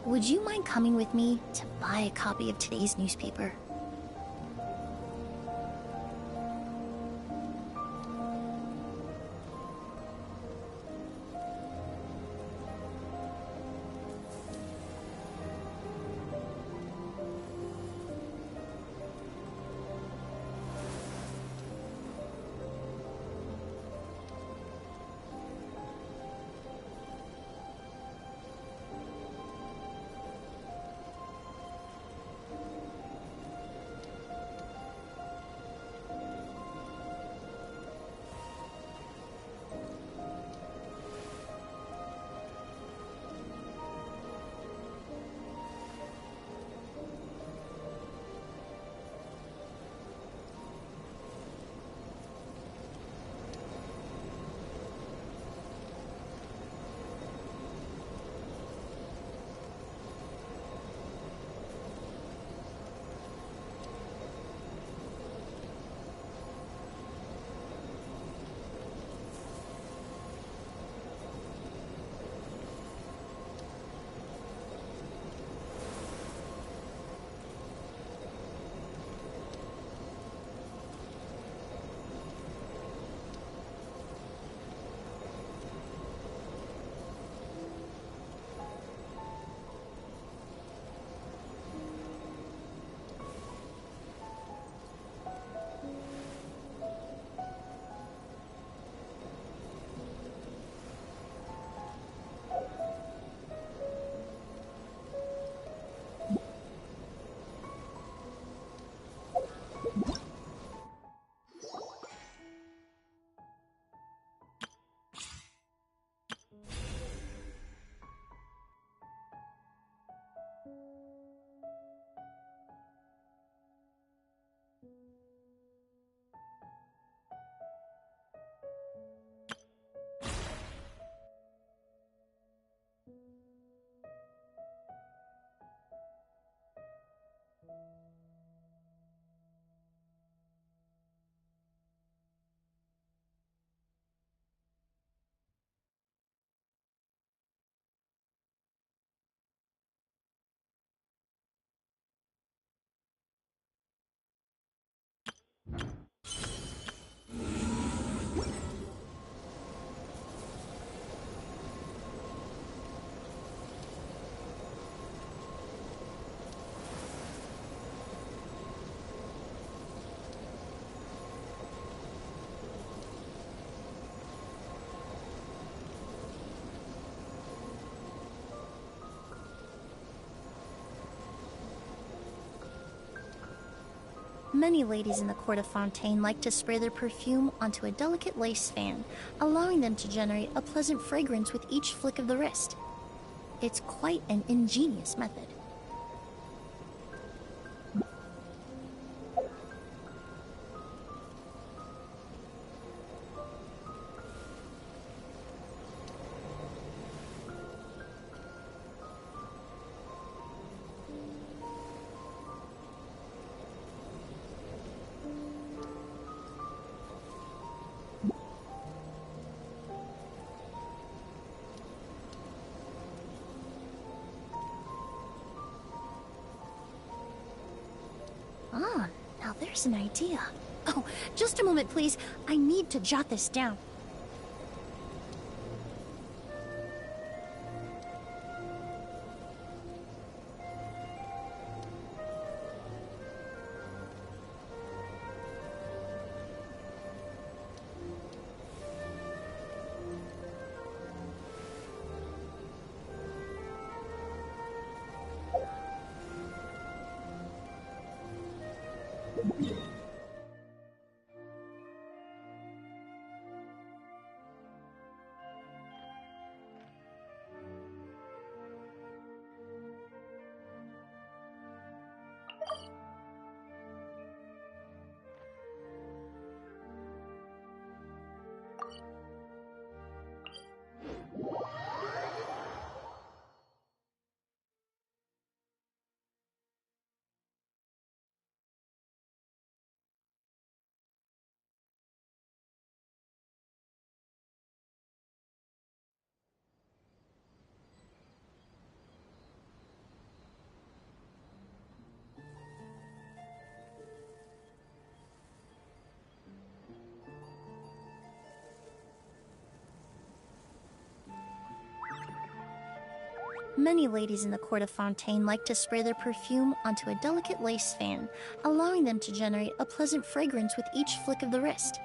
would you mind coming with me to buy a copy of today's newspaper? Many ladies in the court of Fontaine like to spray their perfume onto a delicate lace fan, allowing them to generate a pleasant fragrance with each flick of the wrist. It's quite an ingenious method. Ah, now there's an idea. Oh, just a moment, please. I need to jot this down. Many ladies in the court of Fontaine like to spray their perfume onto a delicate lace fan, allowing them to generate a pleasant fragrance with each flick of the wrist.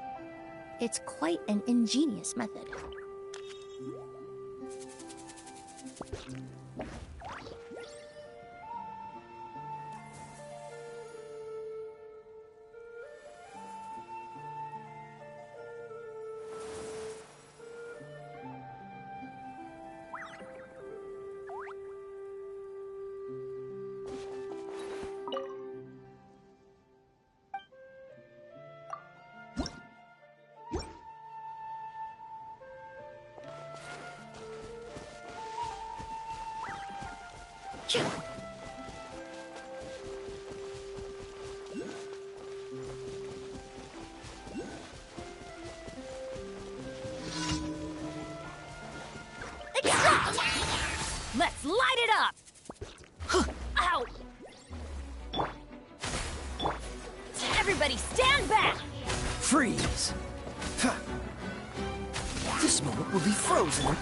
It's quite an ingenious method. Let's light it up! Ow! Everybody stand back! Freeze! This moment will be frozen.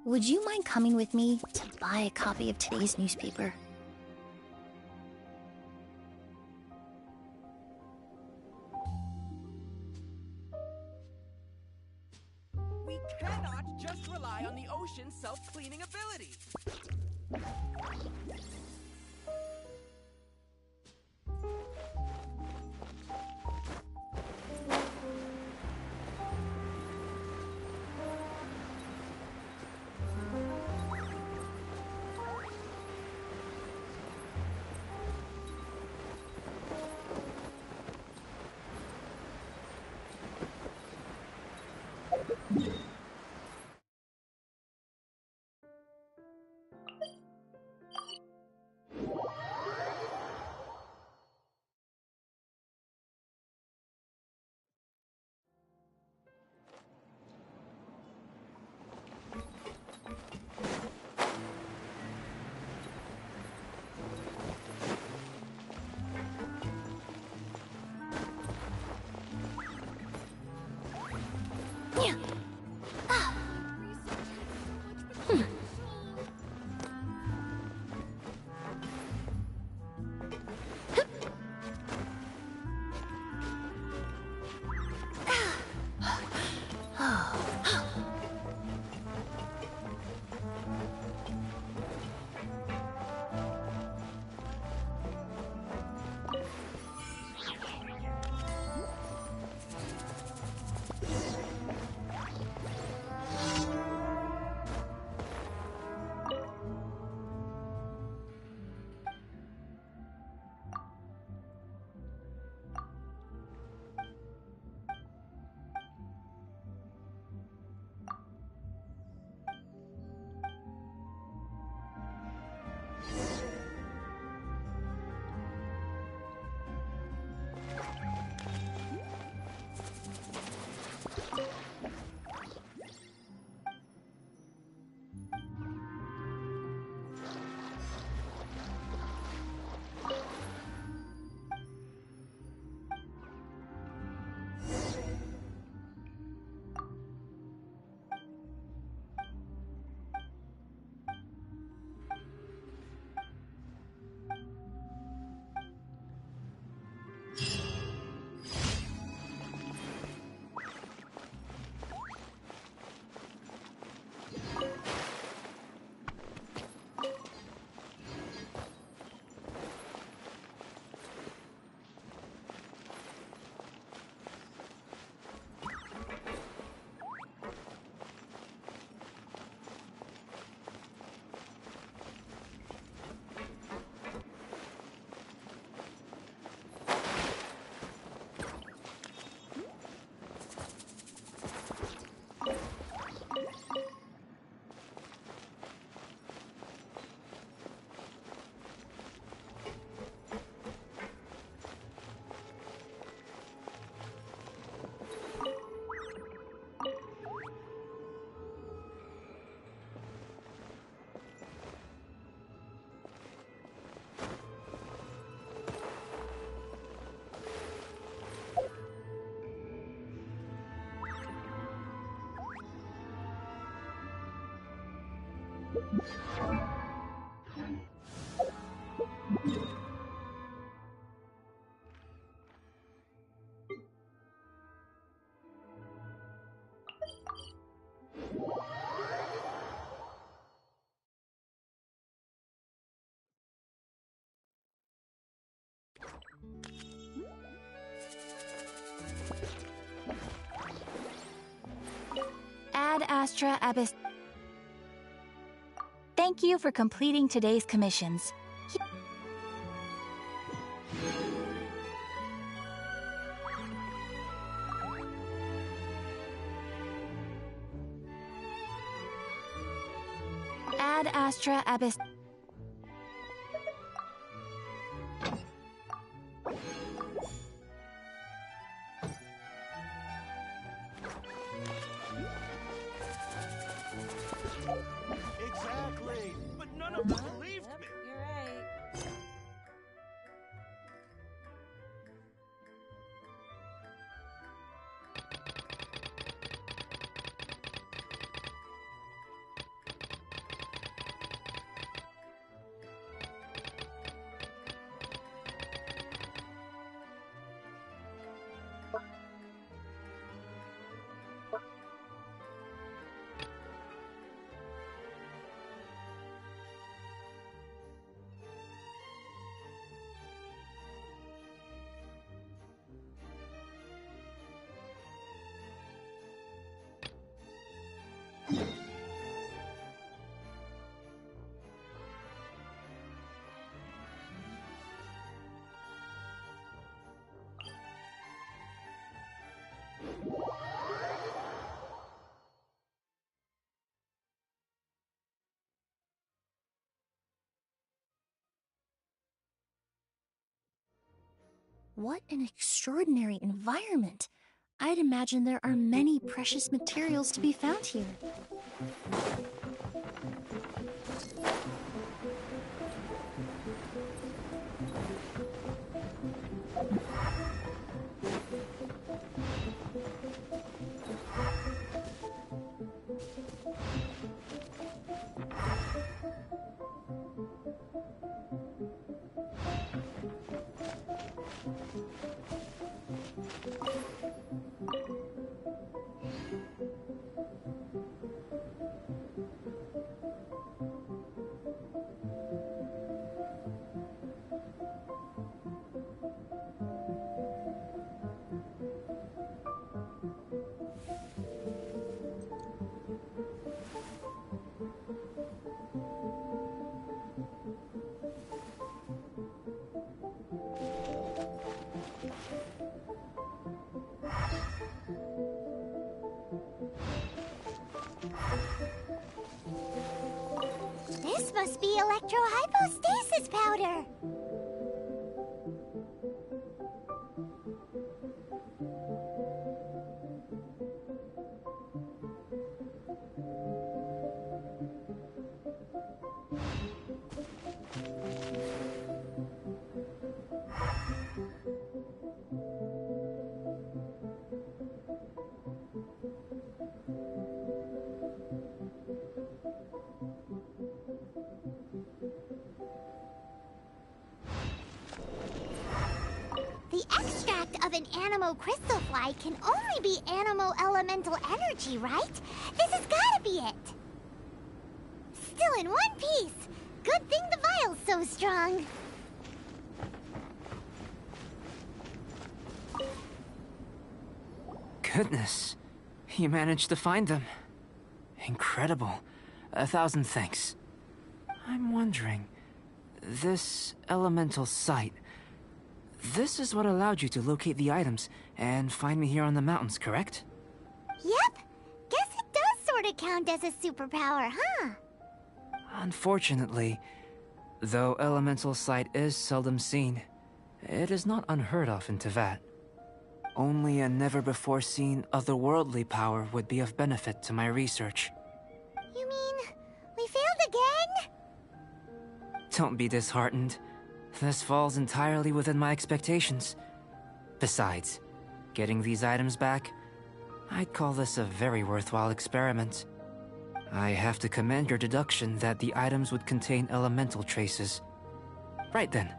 Would you mind coming with me to buy a copy of today's newspaper? We cannot just rely on the ocean's self-cleaning ability. Ad Astra Abyss. Thank you for completing today's commissions. Ad Astra Abyss. Exactly, but none of them believed me. You're right. What an extraordinary environment! I'd imagine there are many precious materials to be found here. This must be electrohypostasis powder. The extract of an animo crystal fly can only be animo elemental energy, right? This has gotta be it. Still in one piece. Good thing the vial's so strong. Goodness, you managed to find them. Incredible. 1,000 thanks. I'm wondering, this elemental sight, this is what allowed you to locate the items and find me here on the mountains, correct? Yep. Guess it does sort of count as a superpower, huh? Unfortunately, though elemental sight is seldom seen, it is not unheard of in Teyvat. Only a never-before-seen otherworldly power would be of benefit to my research. You mean we failed again? Don't be disheartened. This falls entirely within my expectations. Besides, getting these items back, I'd call this a very worthwhile experiment. I have to commend your deduction that the items would contain elemental traces. Right then.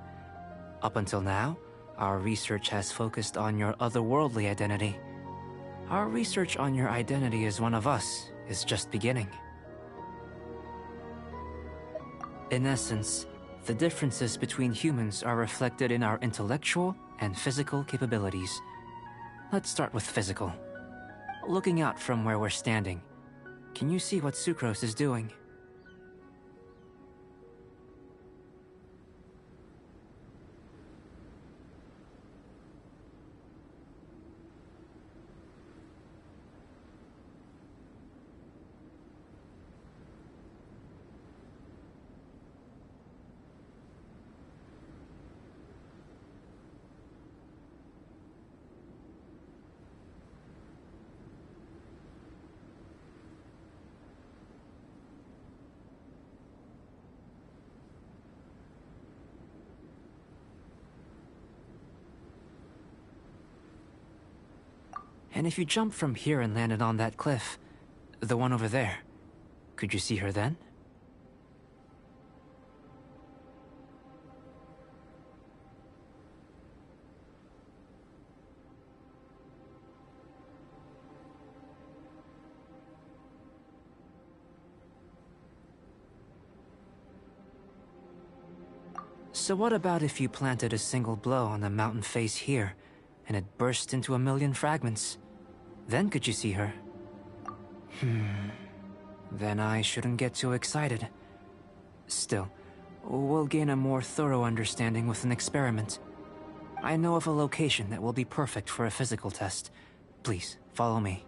Up until now, our research has focused on your otherworldly identity. Our research on your identity as one of us is just beginning. In essence, the differences between humans are reflected in our intellectual and physical capabilities. Let's start with physical. Looking out from where we're standing, can you see what Sucrose is doing? And if you jumped from here and landed on that cliff, the one over there, could you see her then? So what about if you planted a single blow on the mountain face here, and it burst into 1,000,000 fragments? Then could you see her? Then I shouldn't get too excited. Still, we'll gain a more thorough understanding with an experiment. I know of a location that will be perfect for a physical test. Please, follow me.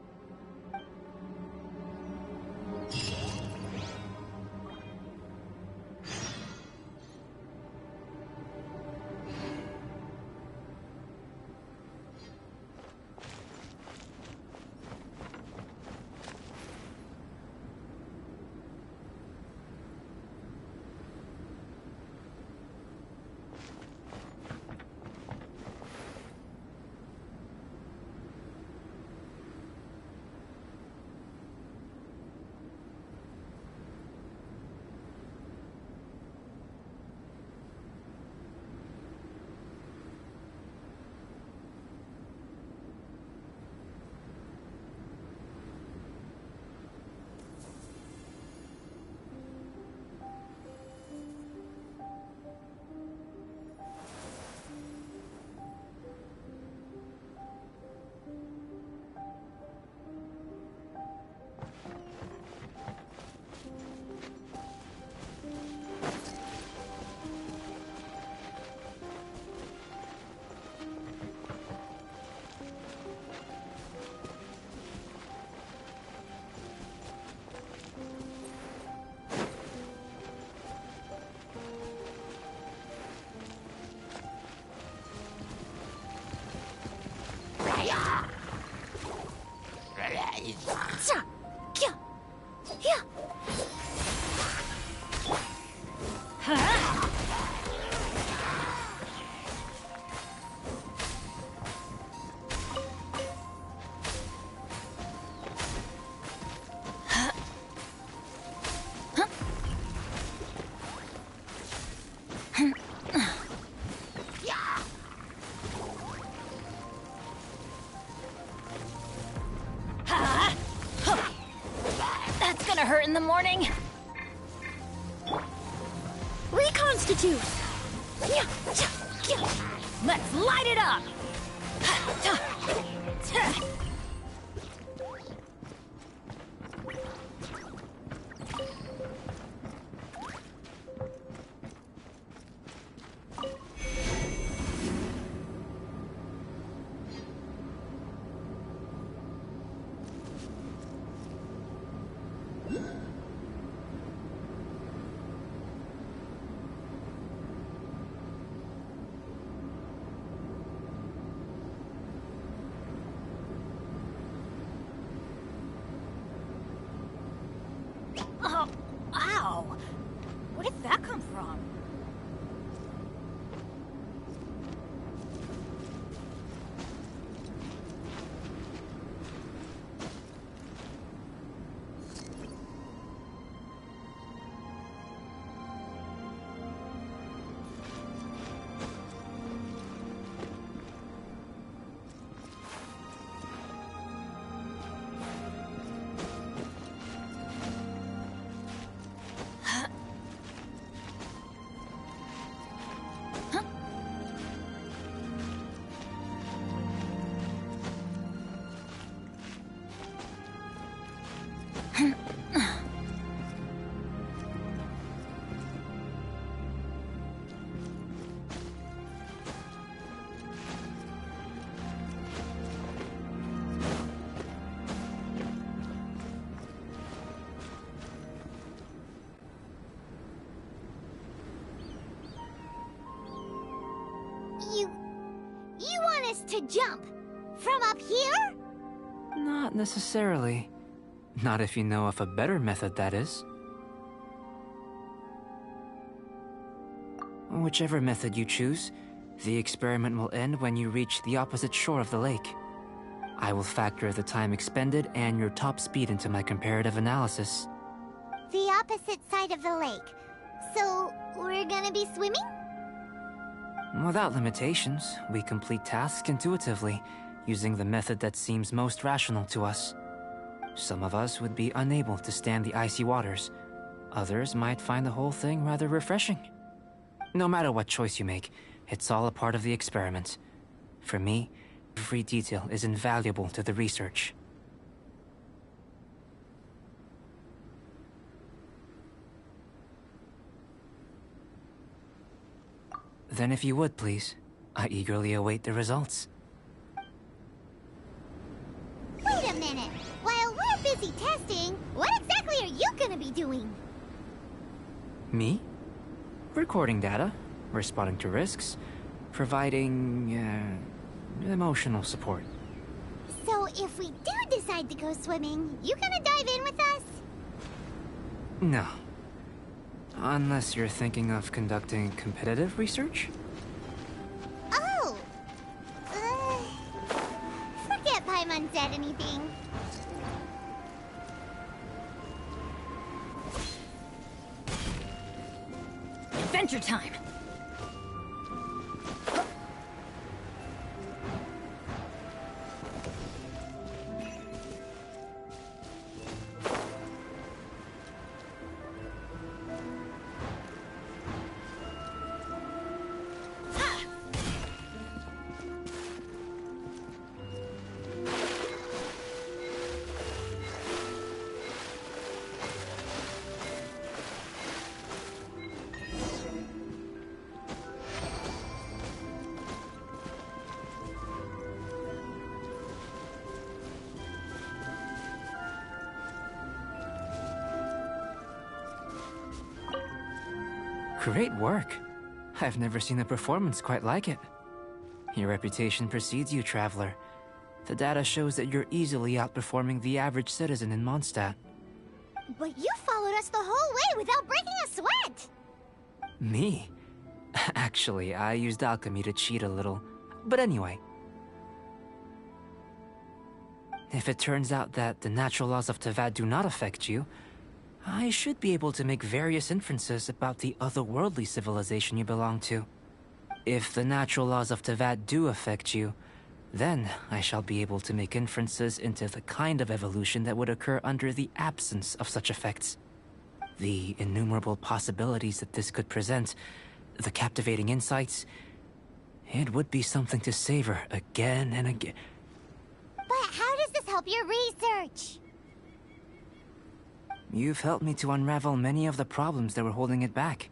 That's gonna hurt in the morning. Reconstitute! Let's light it up! Oh, ow! Where did that come from? You want us to jump? From up here? Not necessarily. Not if you know of a better method, that is. Whichever method you choose, the experiment will end when you reach the opposite shore of the lake. I will factor the time expended and your top speed into my comparative analysis. The opposite side of the lake. So, we're gonna be swimming? Without limitations, we complete tasks intuitively, using the method that seems most rational to us. Some of us would be unable to stand the icy waters. Others might find the whole thing rather refreshing. No matter what choice you make, it's all a part of the experiment. For me, every detail is invaluable to the research. Then if you would, please, I eagerly await the results. minute. While we're busy testing, what exactly are you gonna be doing? Me? Recording data, responding to risks, providing, emotional support. So if we do decide to go swimming, you gonna dive in with us? No. Unless you're thinking of conducting competitive research? Oh! Forget Paimon said anything. Adventure time! Great work. I've never seen a performance quite like it. Your reputation precedes you, Traveler. The data shows that you're easily outperforming the average citizen in Mondstadt. But you followed us the whole way without breaking a sweat! Me? Actually, I used alchemy to cheat a little. But anyway. If it turns out that the natural laws of Tavad do not affect you, I should be able to make various inferences about the otherworldly civilization you belong to. If the natural laws of Tavad do affect you, then I shall be able to make inferences into the kind of evolution that would occur under the absence of such effects. The innumerable possibilities that this could present, the captivating insights, it would be something to savor again and again. But how does this help your research? You've helped me to unravel many of the problems that were holding it back.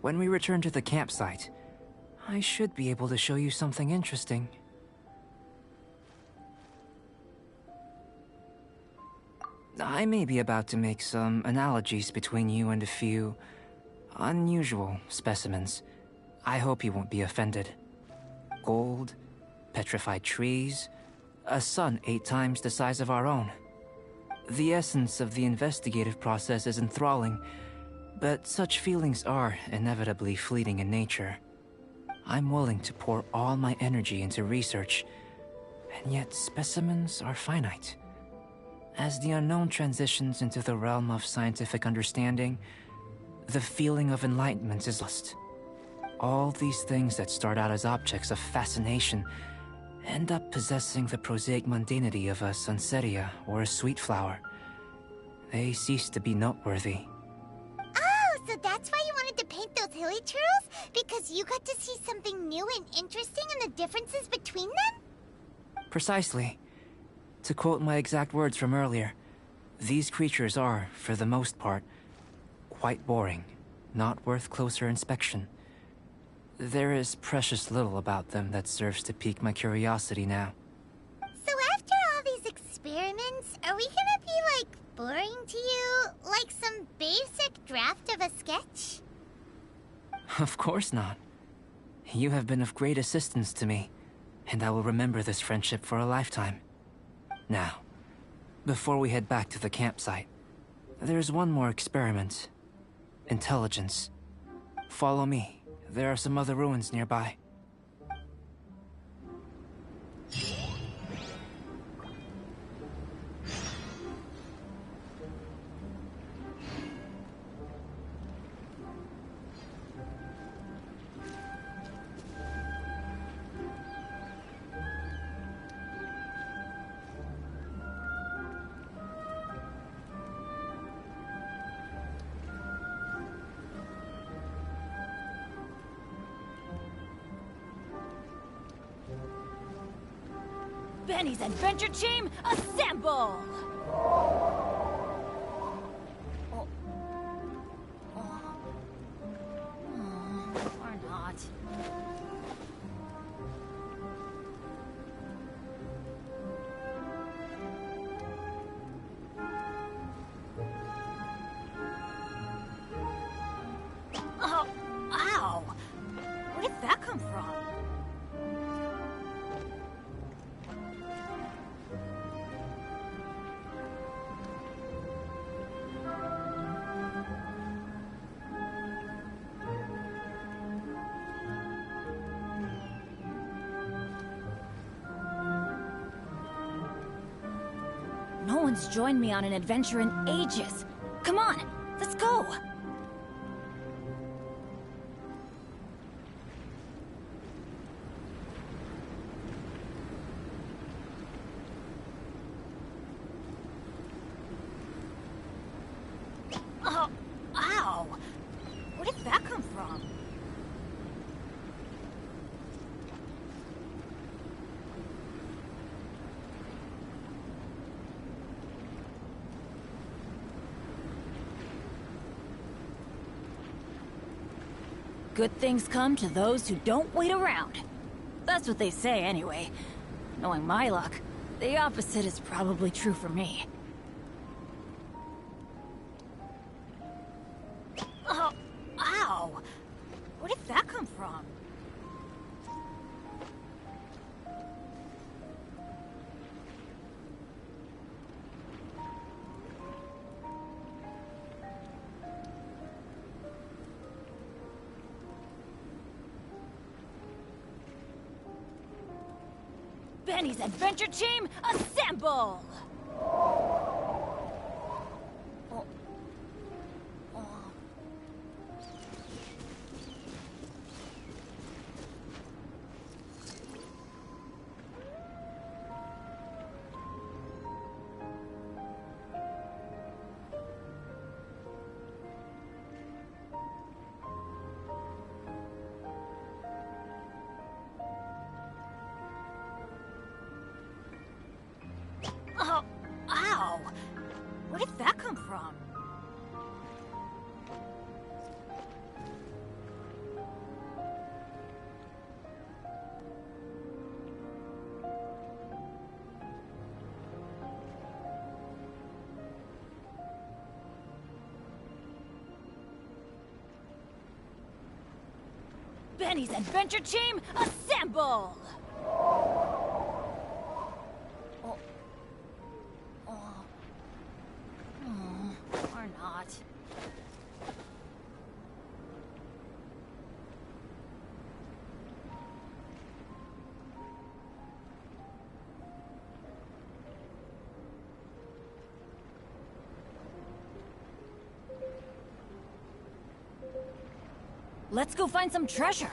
When we return to the campsite, I should be able to show you something interesting. I may be about to make some analogies between you and a few unusual specimens. I hope you won't be offended. Gold, petrified trees, a sun 8 times the size of our own. The essence of the investigative process is enthralling, but such feelings are inevitably fleeting in nature. I'm willing to pour all my energy into research, and yet specimens are finite. As the unknown transitions into the realm of scientific understanding, the feeling of enlightenment is lost. All these things that start out as objects of fascination end up possessing the prosaic mundanity of a sunsetia or a sweet flower. They cease to be noteworthy. Oh, so that's why you wanted to paint those hilly churls? Because you got to see something new and interesting in the differences between them? Precisely. To quote my exact words from earlier, these creatures are, for the most part, quite boring, not worth closer inspection. There is precious little about them that serves to pique my curiosity now. So after all these experiments, are we gonna be, like, boring to you? Like some basic draft of a sketch? Of course not. You have been of great assistance to me, and I will remember this friendship for a lifetime. Now, before we head back to the campsite, there's one more experiment. Intelligence. Follow me. There are some other ruins nearby. Benny's adventure team, assemble! Or not. No one's joined me on an adventure in ages. Come on, let's go! Oh, ow! Where did that come from? Good things come to those who don't wait around. That's what they say, anyway. Knowing my luck, the opposite is probably true for me. Oh, ow! Where did that come from? Benny's Adventure Team, assemble! Oh, ow! Where did that come from? Benny's Adventure Team, assemble! Or not. Let's go find some treasure.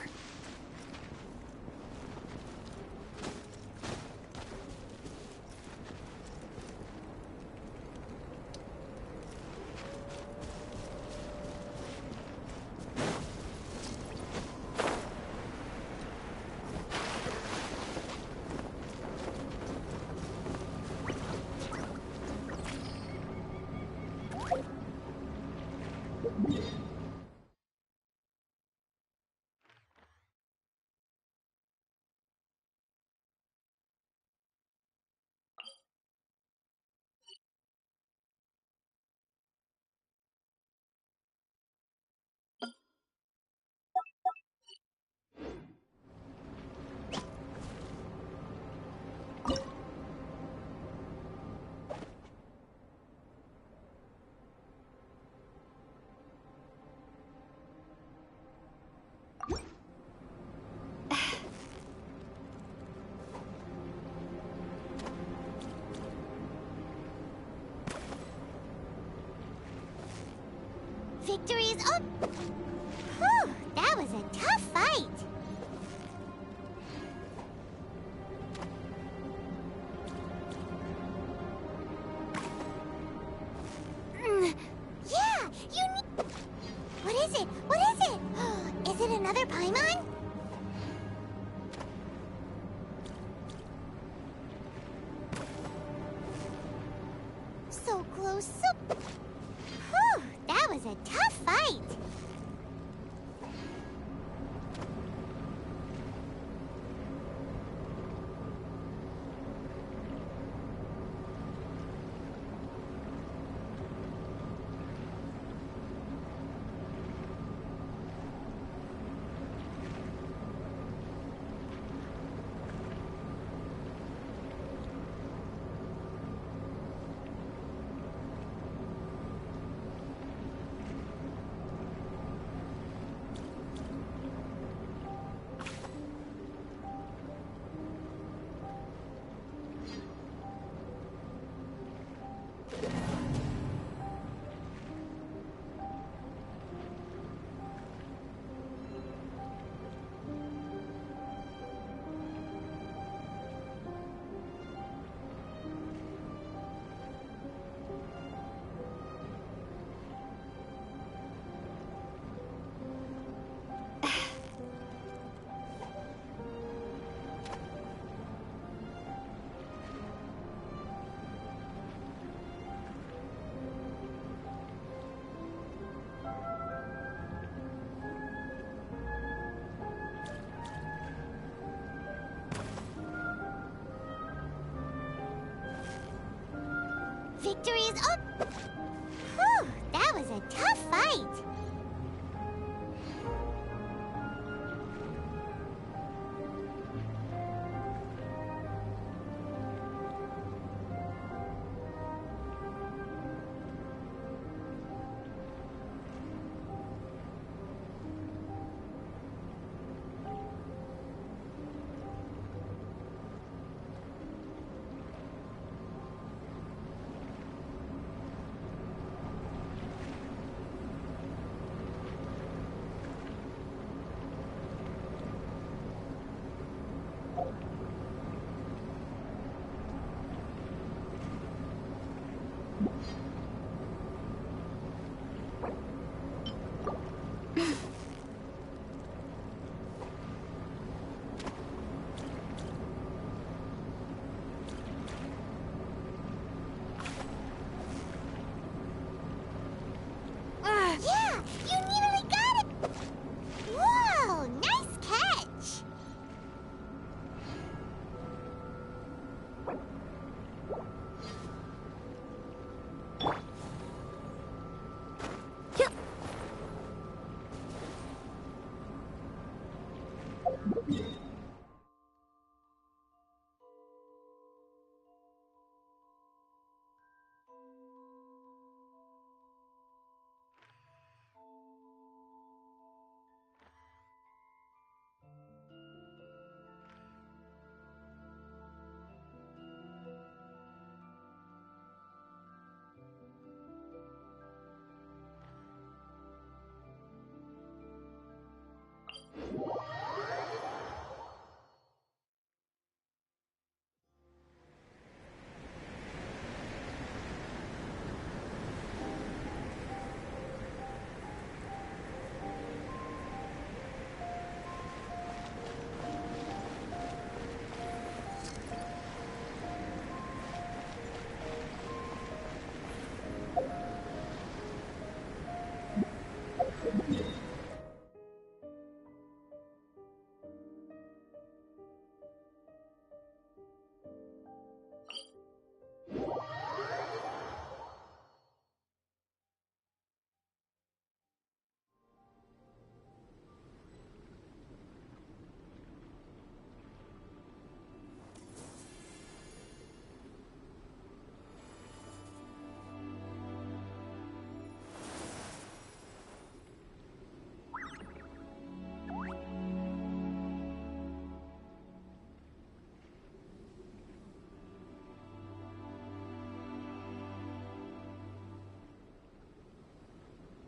Victory is up! Whew, that was a tough fight! Yeah, you need... What is it? What is it? Is it another Paimon? So close, so... Whew, that was a tough fight! Victory is up! Whew, that was a tough fight. Yeah, you nearly got it! Whoa, nice catch! Yeah.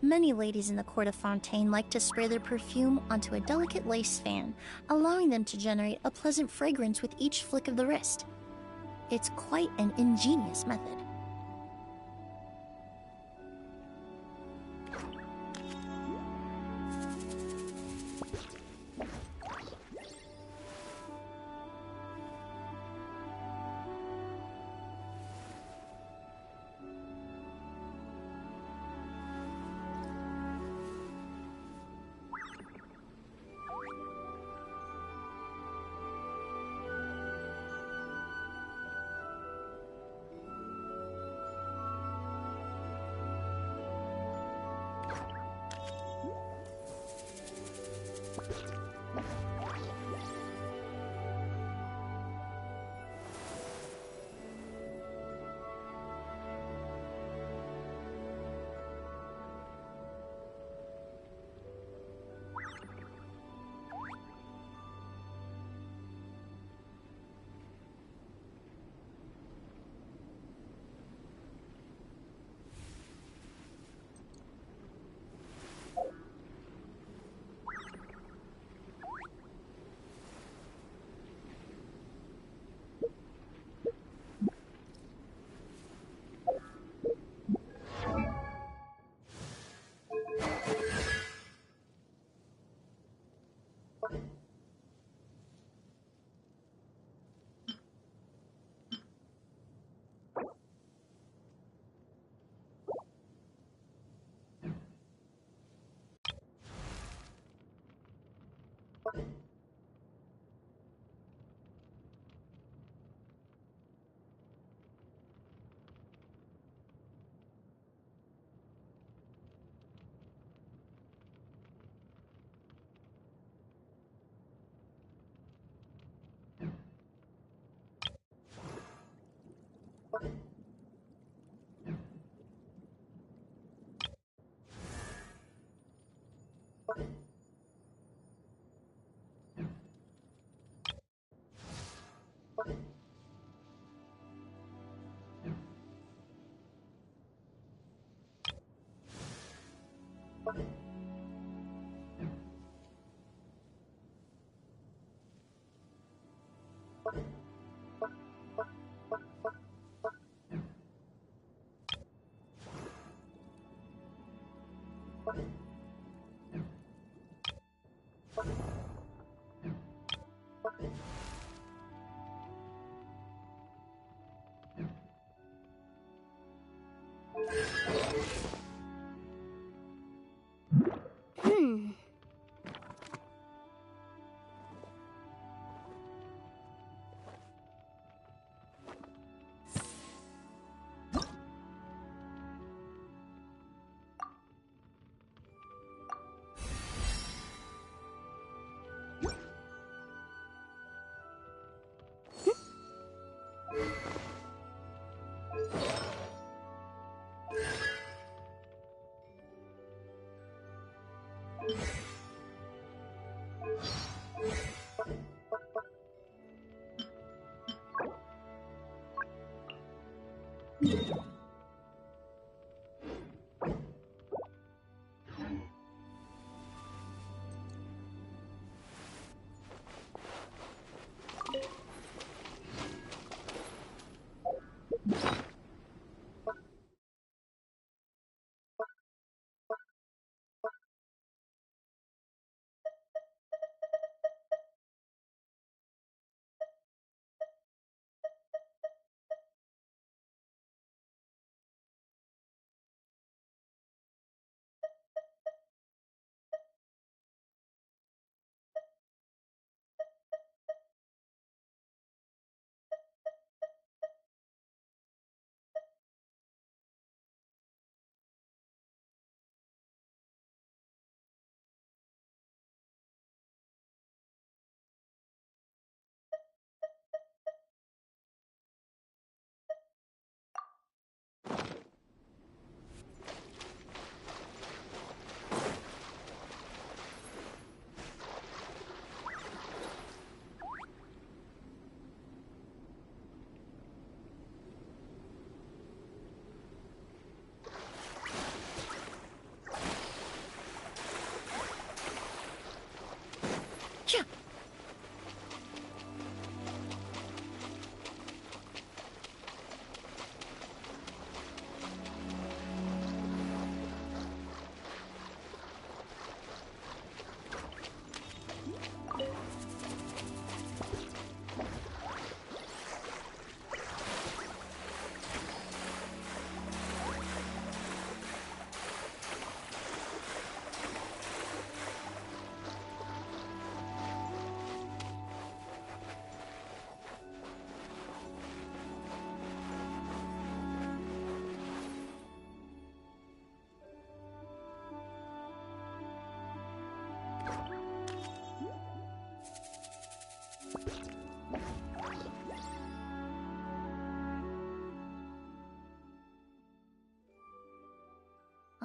Many ladies in the court of Fontaine like to spray their perfume onto a delicate lace fan, allowing them to generate a pleasant fragrance with each flick of the wrist. It's quite an ingenious method.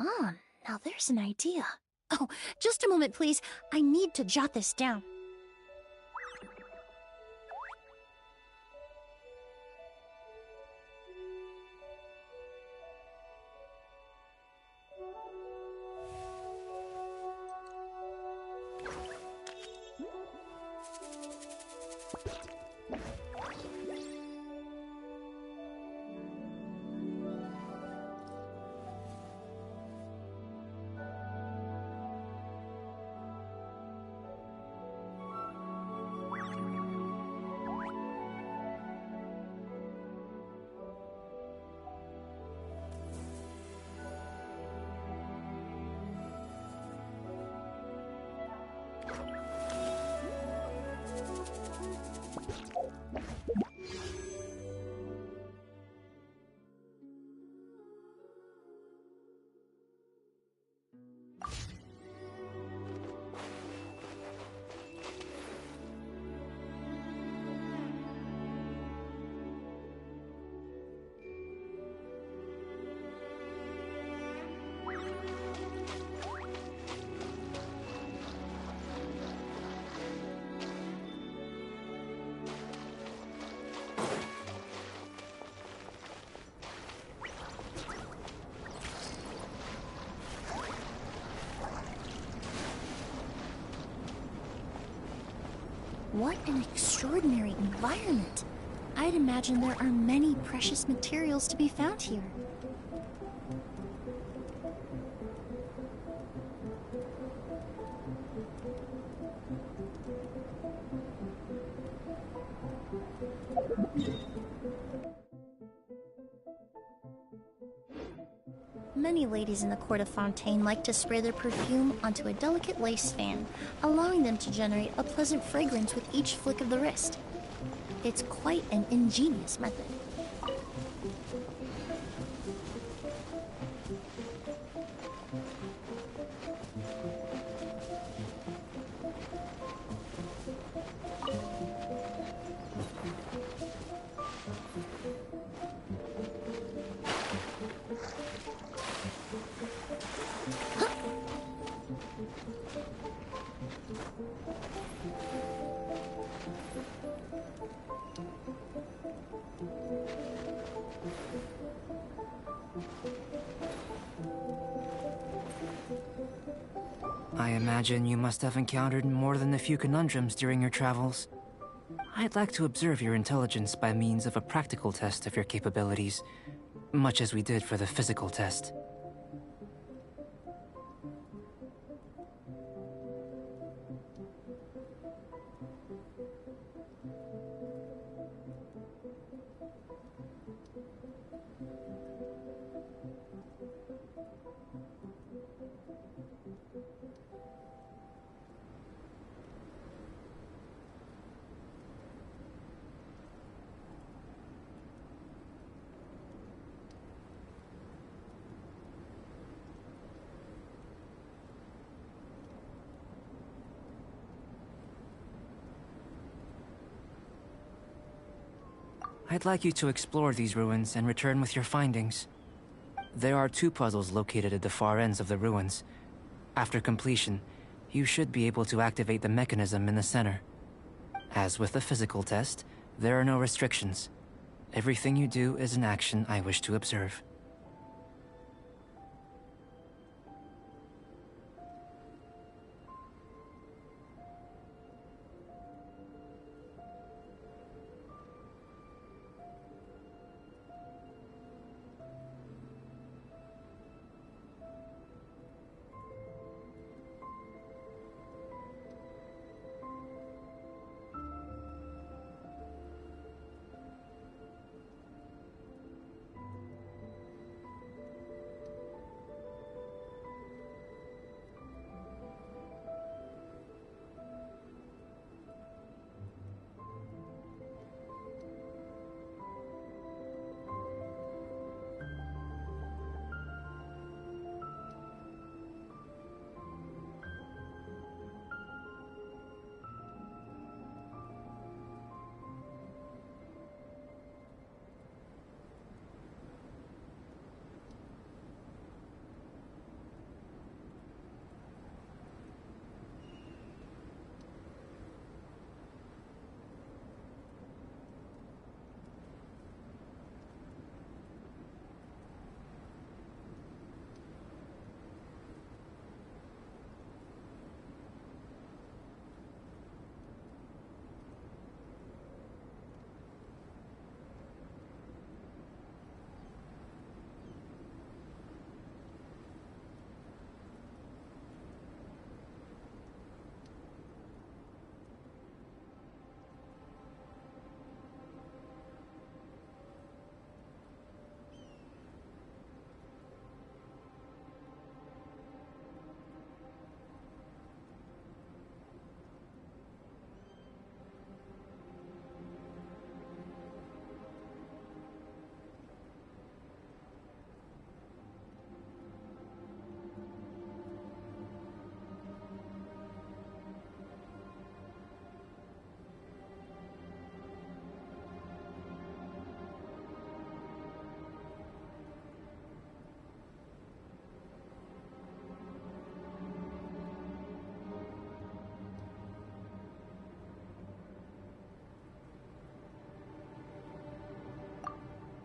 Ah, now there's an idea. Oh, just a moment, please. I need to jot this down. What an extraordinary environment. I'd imagine there are many precious materials to be found here. Many ladies in the court of Fontaine like to spray their perfume onto a delicate lace fan, allowing them to generate a pleasant fragrance with each flick of the wrist. It's quite an ingenious method. I imagine you must have encountered more than a few conundrums during your travels. I'd like to observe your intelligence by means of a practical test of your capabilities, much as we did for the physical test. I'd like you to explore these ruins and return with your findings. There are 2 puzzles located at the far ends of the ruins. After completion, you should be able to activate the mechanism in the center. As with the physical test, there are no restrictions. Everything you do is an action I wish to observe.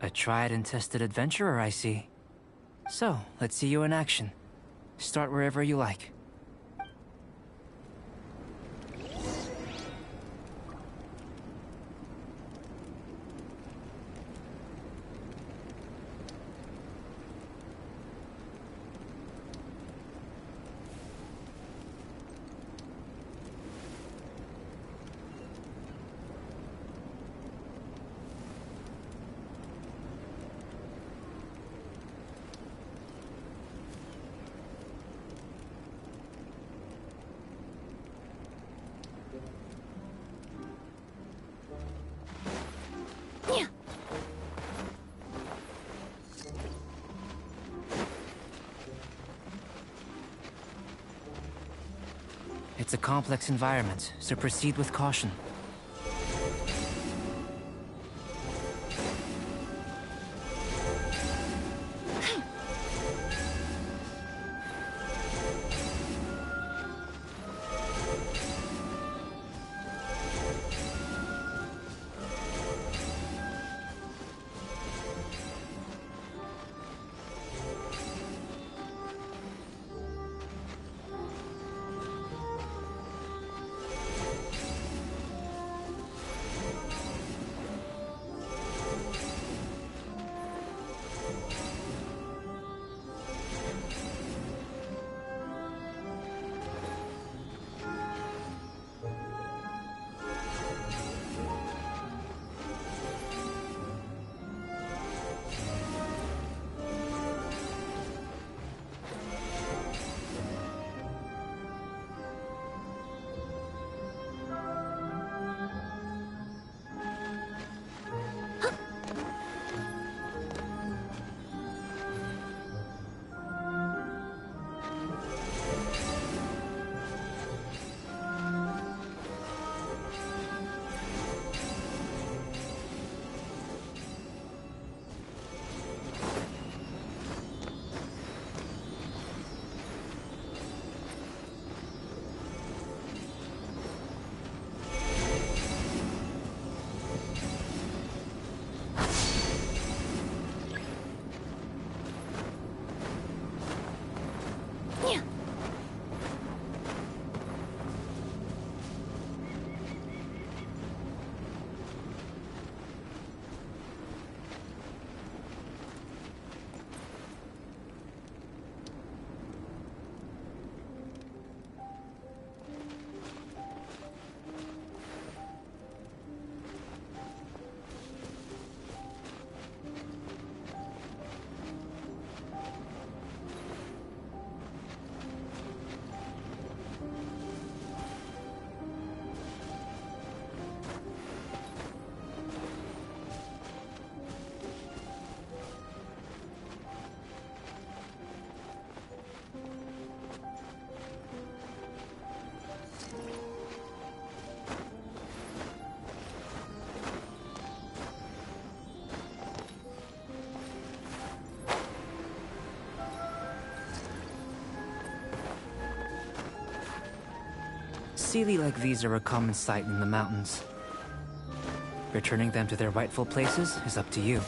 A tried and tested adventurer, I see. So, let's see you in action. Start wherever you like. It's a complex environment, so proceed with caution. Sealy like these are a common sight in the mountains. Returning them to their rightful places is up to you.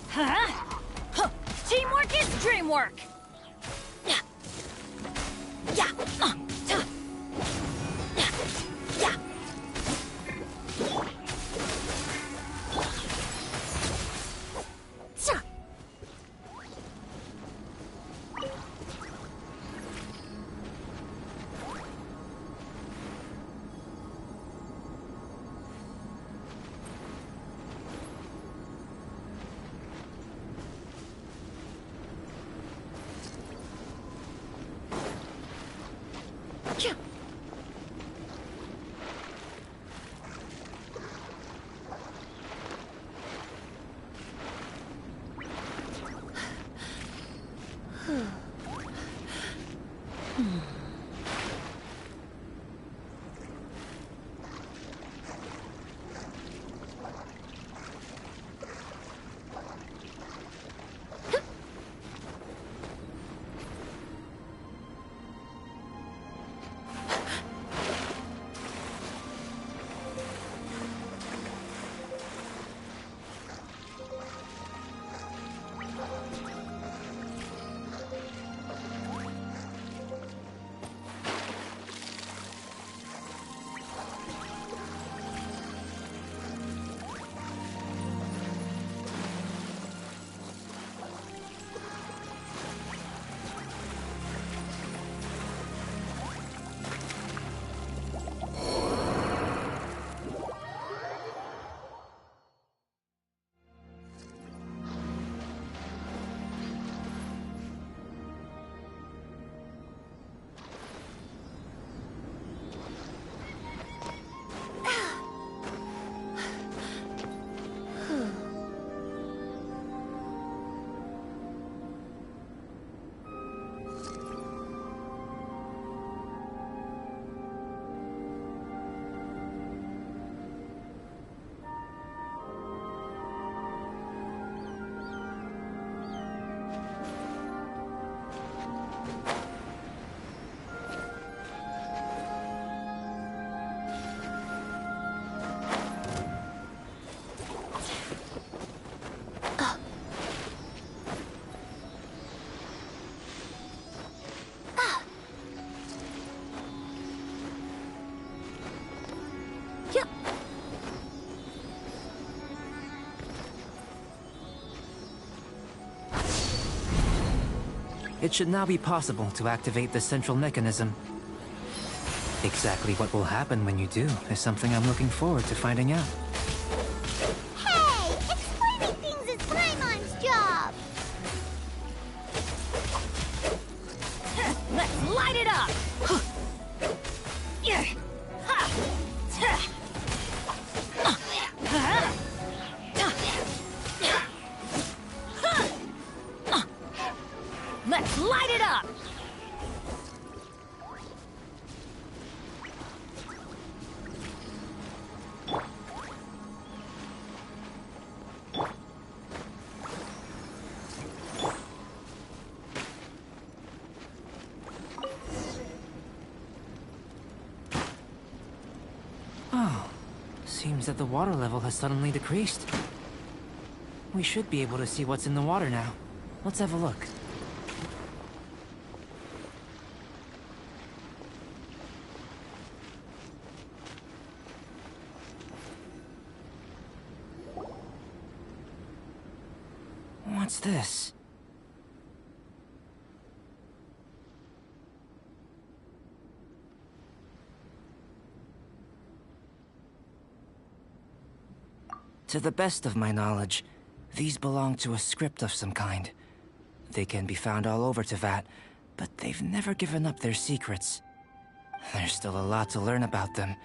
Huh? Huh. Teamwork is dreamwork! Yeah. Yeah. Yeah. Yeah. it should now be possible to activate the central mechanism. Exactly what will happen when you do is something I'm looking forward to finding out. Hey! Explaining things is Paimon's job! Let's light it up! Let's light it up! Oh, seems that the water level has suddenly decreased. We should be able to see what's in the water now. Let's have a look. What's this? To the best of my knowledge, these belong to a script of some kind. They can be found all over Teyvat, but they've never given up their secrets. There's still a lot to learn about them.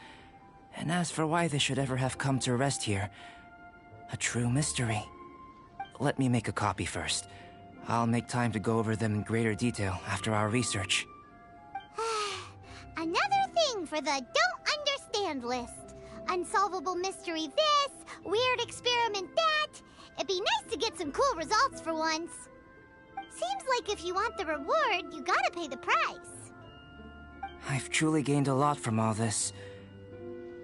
And as for why they should ever have come to rest here, a true mystery. Let me make a copy first. I'll make time to go over them in greater detail after our research. Another thing for the don't understand list. Unsolvable mystery this, weird experiment that. It'd be nice to get some cool results for once. Seems like if you want the reward, you gotta pay the price. I've truly gained a lot from all this.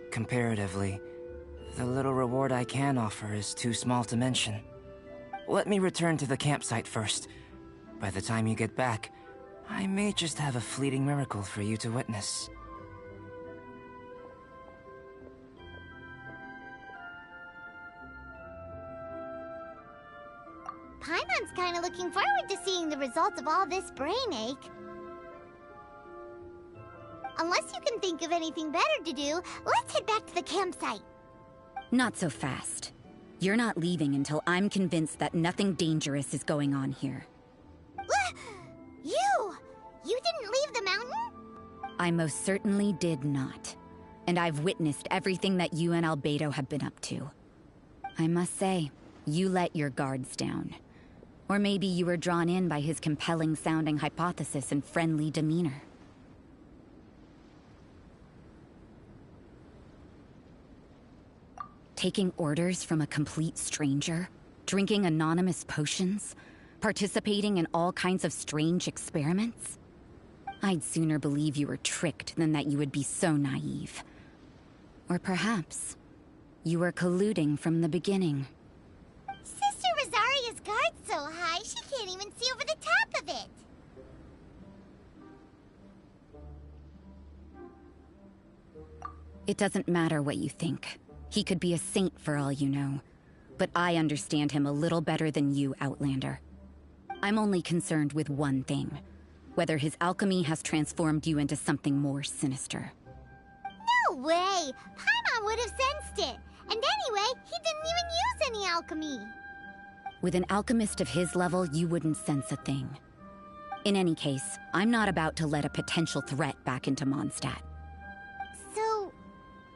Comparatively, the little reward I can offer is too small to mention. Let me return to the campsite first. By the time you get back, I may just have a fleeting miracle for you to witness. Paimon's kinda looking forward to seeing the results of all this brain ache. Unless you can think of anything better to do, let's head back to the campsite. Not so fast. You're not leaving until I'm convinced that nothing dangerous is going on here. You didn't leave the mountain? I most certainly did not. And I've witnessed everything that you and Albedo have been up to. I must say, you let your guards down. Or maybe you were drawn in by his compelling-sounding hypothesis and friendly demeanor. Taking orders from a complete stranger? Drinking anonymous potions? Participating in all kinds of strange experiments? I'd sooner believe you were tricked than that you would be so naive. Or perhaps, you were colluding from the beginning. Sister Rosaria's guard's so high, she can't even see over the top of it. It doesn't matter what you think. He could be a saint for all you know. But I understand him a little better than you, Outlander. I'm only concerned with one thing. Whether his alchemy has transformed you into something more sinister. No way! Paimon would have sensed it! And anyway, he didn't even use any alchemy! With an alchemist of his level, you wouldn't sense a thing. In any case, I'm not about to let a potential threat back into Mondstadt. So,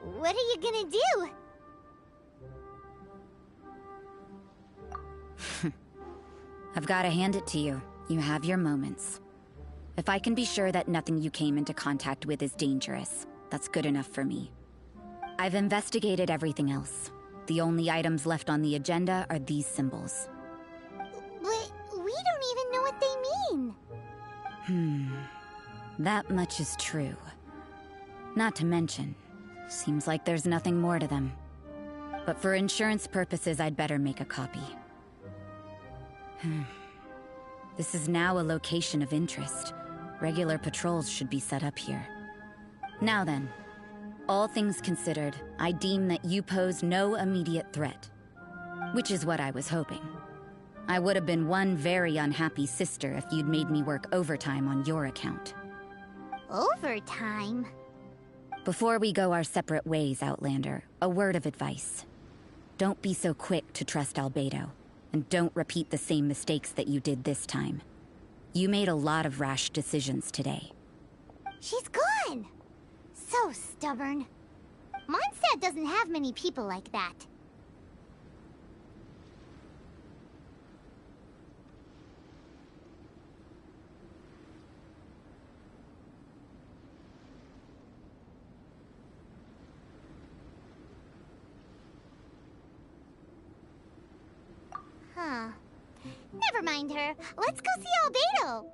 what are you gonna do? I've got to hand it to you. You have your moments. If I can be sure that nothing you came into contact with is dangerous, that's good enough for me. I've investigated everything else. The only items left on the agenda are these symbols. But we don't even know what they mean. That much is true. Not to mention, seems like there's nothing more to them. But for insurance purposes, I'd better make a copy. This is now a location of interest. Regular patrols should be set up here. Now then, all things considered, I deem that you pose no immediate threat. Which is what I was hoping. I would have been one very unhappy sister if you'd made me work overtime on your account. Overtime? Before we go our separate ways, Outlander, a word of advice. Don't be so quick to trust Albedo, and don't repeat the same mistakes that you did this time. You made a lot of rash decisions today. She's gone! So stubborn. Mondstadt doesn't have many people like that. Huh. Never mind her. Let's go see Albedo.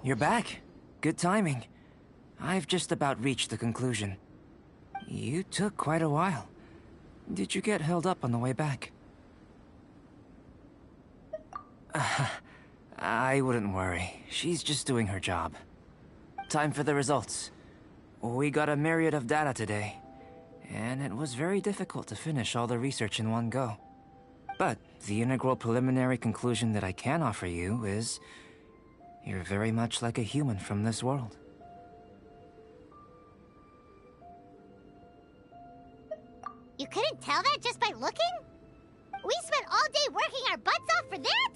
You're back. Good timing. I've just about reached the conclusion. You took quite a while. Did you get held up on the way back? I wouldn't worry. She's just doing her job. Time for the results. We got a myriad of data today, and it was very difficult to finish all the research in one go. But the integral preliminary conclusion that I can offer you is you're very much like a human from this world. You couldn't tell that just by looking? We spent all day working our butts off for that?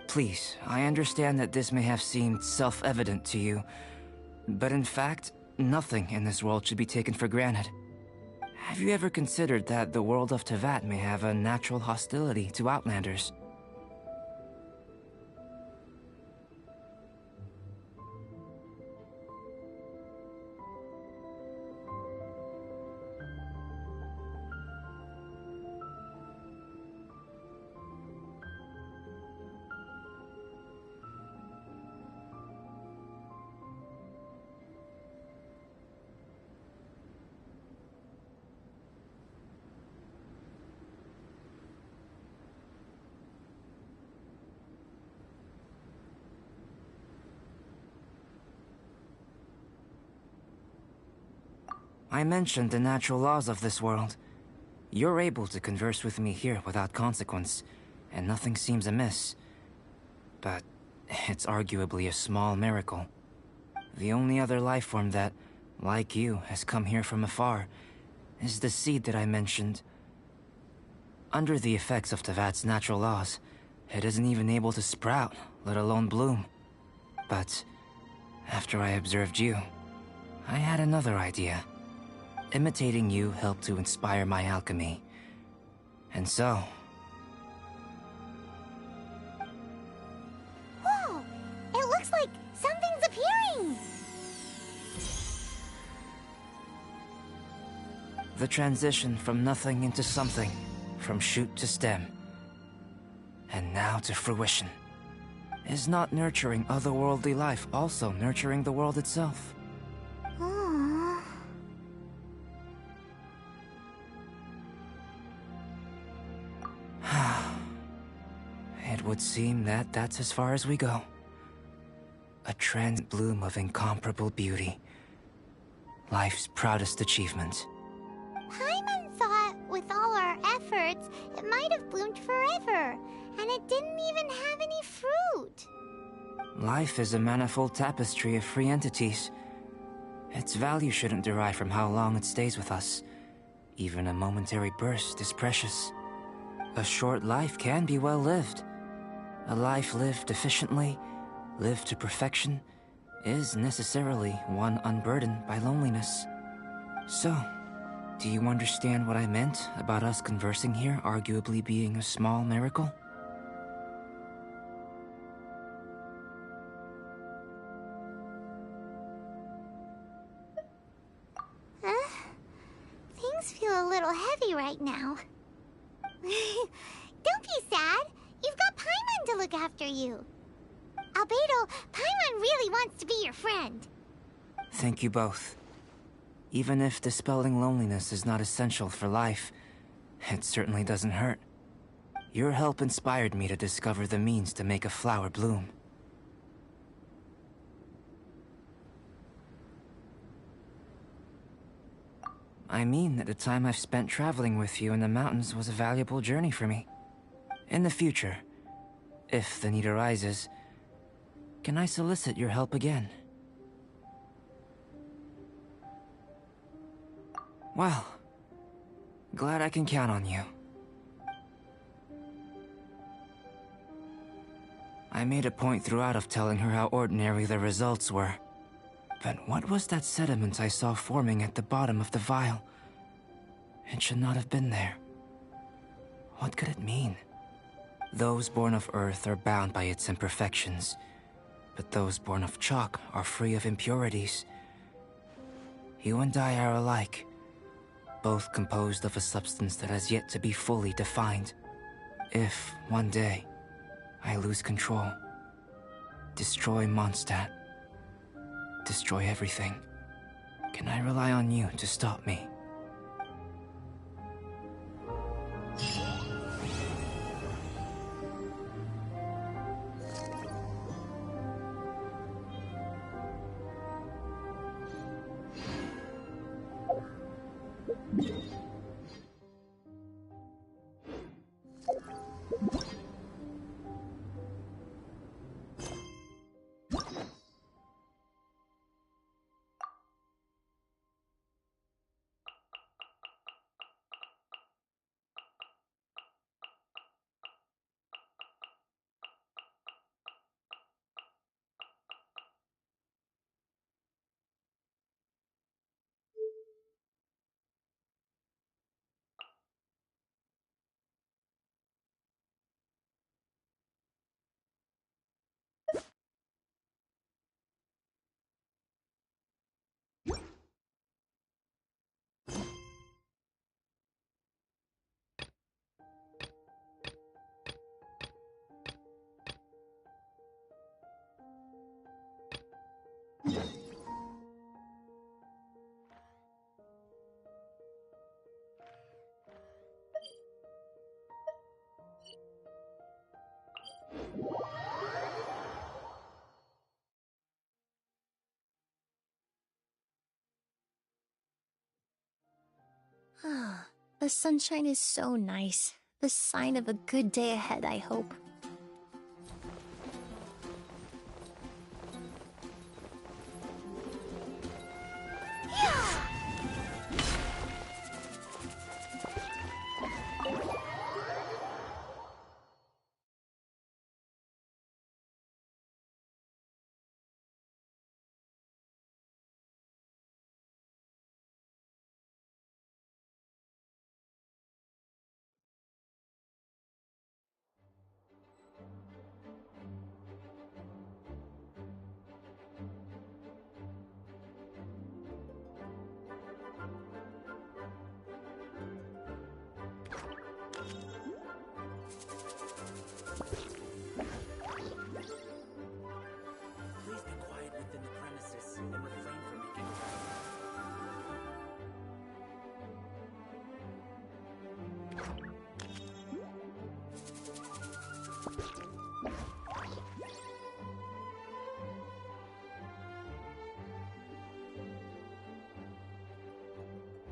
Please, I understand that this may have seemed self-evident to you, but in fact, nothing in this world should be taken for granted. Have you ever considered that the world of Teyvat may have a natural hostility to Outlanders? I mentioned the natural laws of this world. You're able to converse with me here without consequence, and nothing seems amiss. But it's arguably a small miracle. The only other life form that, like you, has come here from afar is the seed that I mentioned. Under the effects of Teyvat's natural laws, it isn't even able to sprout, let alone bloom. But after I observed you, I had another idea. Imitating you helped to inspire my alchemy. And so... Whoa! It looks like something's appearing! The transition from nothing into something, from shoot to stem, and now to fruition. Is not nurturing otherworldly life also nurturing the world itself? Aww. It would seem that that's as far as we go. A transient bloom of incomparable beauty. Life's proudest achievement. Paimon thought, with all our efforts, it might have bloomed forever, and it didn't even have any fruit. Life is a manifold tapestry of free entities. Its value shouldn't derive from how long it stays with us. Even a momentary burst is precious. A short life can be well lived. A life lived efficiently, lived to perfection, is necessarily one unburdened by loneliness. So, do you understand what I meant about us conversing here arguably being a small miracle? Things feel a little heavy right now. Don't be sad. You've got Paimon to look after you. Albedo, Paimon really wants to be your friend. Thank you both. Even if dispelling loneliness is not essential for life, it certainly doesn't hurt. Your help inspired me to discover the means to make a flower bloom. I mean that the time I've spent traveling with you in the mountains was a valuable journey for me. In the future, if the need arises, can I solicit your help again? Well, glad I can count on you. I made a point throughout of telling her how ordinary the results were. But what was that sediment I saw forming at the bottom of the vial? It should not have been there. What could it mean? Those born of Earth are bound by its imperfections, but those born of chalk are free of impurities. You and I are alike, both composed of a substance that has yet to be fully defined. If, one day, I lose control, destroy Mondstadt, destroy everything, can I rely on you to stop me? The sunshine is so nice. The sign of a good day ahead, I hope.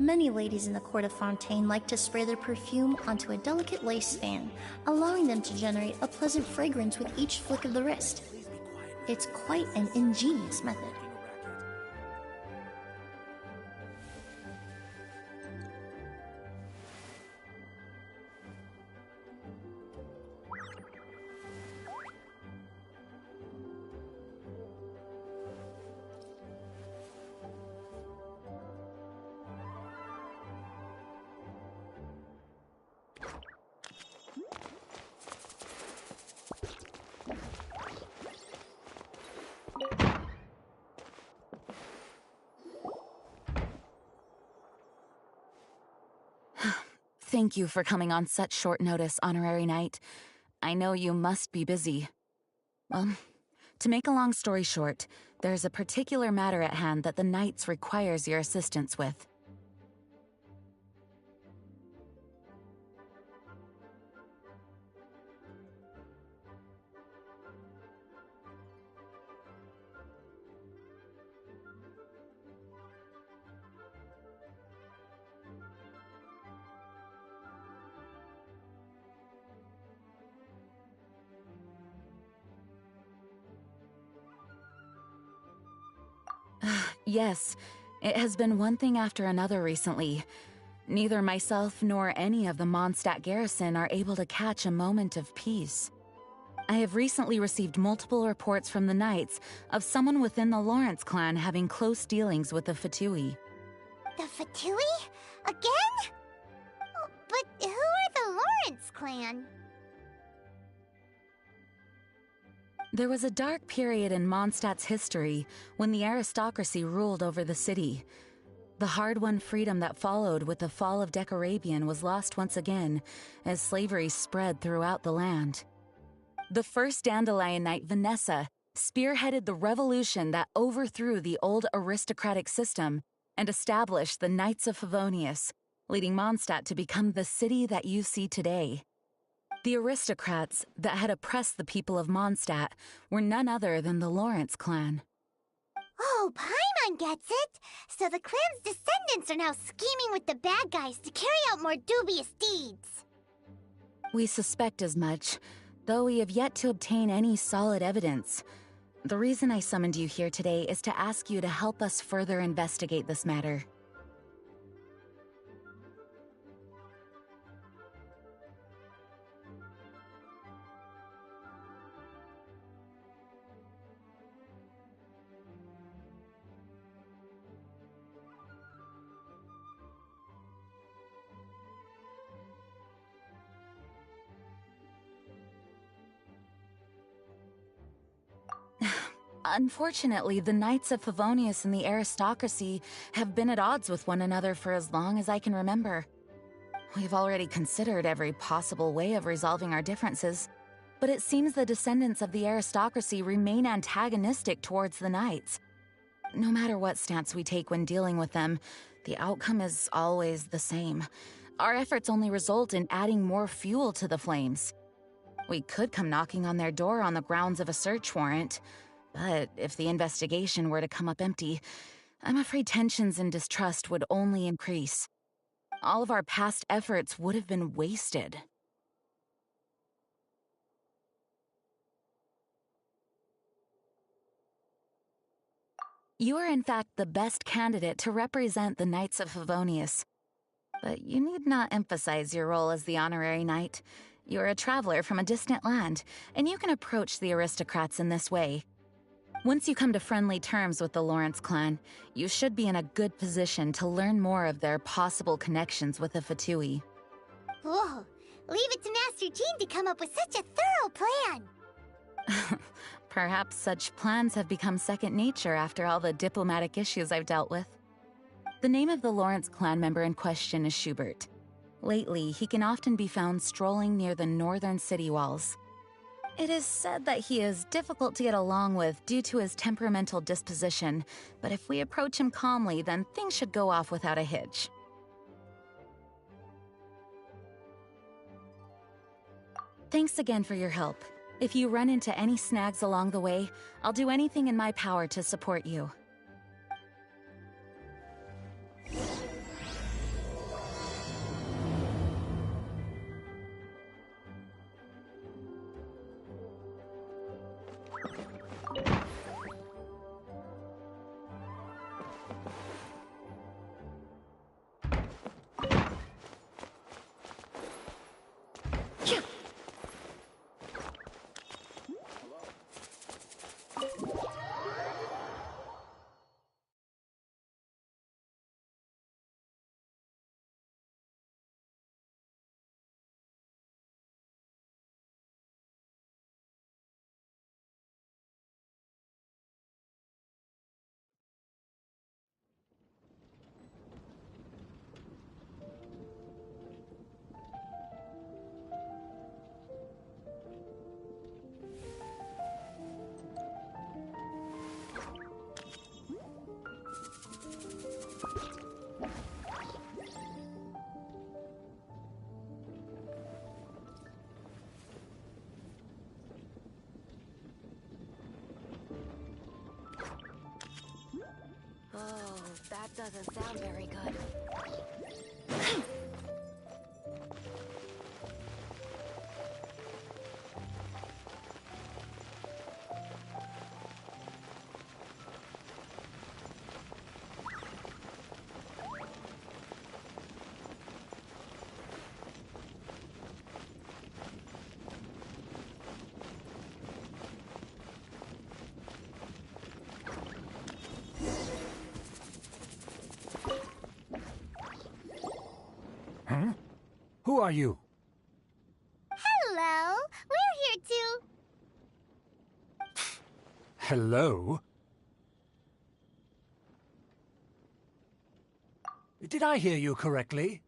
Many ladies in the court of Fontaine like to spray their perfume onto a delicate lace fan, allowing them to generate a pleasant fragrance with each flick of the wrist. It's quite an ingenious method. Thank you for coming on such short notice, Honorary Knight. I know you must be busy. Well, to make a long story short, there's a particular matter at hand that the Knights requires your assistance with. Yes, it has been one thing after another recently. Neither myself nor any of the Mondstadt garrison are able to catch a moment of peace. I have recently received multiple reports from the Knights of someone within the Lawrence clan having close dealings with the Fatui. The Fatui? Again? Oh, but who are the Lawrence clan? There was a dark period in Mondstadt's history when the aristocracy ruled over the city. The hard-won freedom that followed with the fall of Decorabian was lost once again as slavery spread throughout the land. The first Dandelion Knight, Vanessa, spearheaded the revolution that overthrew the old aristocratic system and established the Knights of Favonius, leading Mondstadt to become the city that you see today. The aristocrats that had oppressed the people of Mondstadt were none other than the Lawrence clan. Oh, Paimon gets it! So the clan's descendants are now scheming with the bad guys to carry out more dubious deeds. We suspect as much, though we have yet to obtain any solid evidence. The reason I summoned you here today is to ask you to help us further investigate this matter. Unfortunately, the Knights of Favonius and the aristocracy have been at odds with one another for as long as I can remember. We've already considered every possible way of resolving our differences, but it seems the descendants of the aristocracy remain antagonistic towards the Knights. No matter what stance we take when dealing with them, the outcome is always the same. Our efforts only result in adding more fuel to the flames. We could come knocking on their door on the grounds of a search warrant, but if the investigation were to come up empty, I'm afraid tensions and distrust would only increase. All of our past efforts would have been wasted. You are in fact the best candidate to represent the Knights of Favonius. But you need not emphasize your role as the honorary knight. You're a traveler from a distant land, and you can approach the aristocrats in this way. Once you come to friendly terms with the Lawrence clan, you should be in a good position to learn more of their possible connections with the Fatui. Whoa, leave it to Master Jean to come up with such a thorough plan! Perhaps such plans have become second nature after all the diplomatic issues I've dealt with. The name of the Lawrence clan member in question is Schubert. Lately, he can often be found strolling near the northern city walls. It is said that he is difficult to get along with due to his temperamental disposition, but if we approach him calmly, then things should go off without a hitch. Thanks again for your help. If you run into any snags along the way, I'll do anything in my power to support you. Oh, that doesn't sound very good. Who are you? Hello, we're here too. Hello? Did I hear you correctly?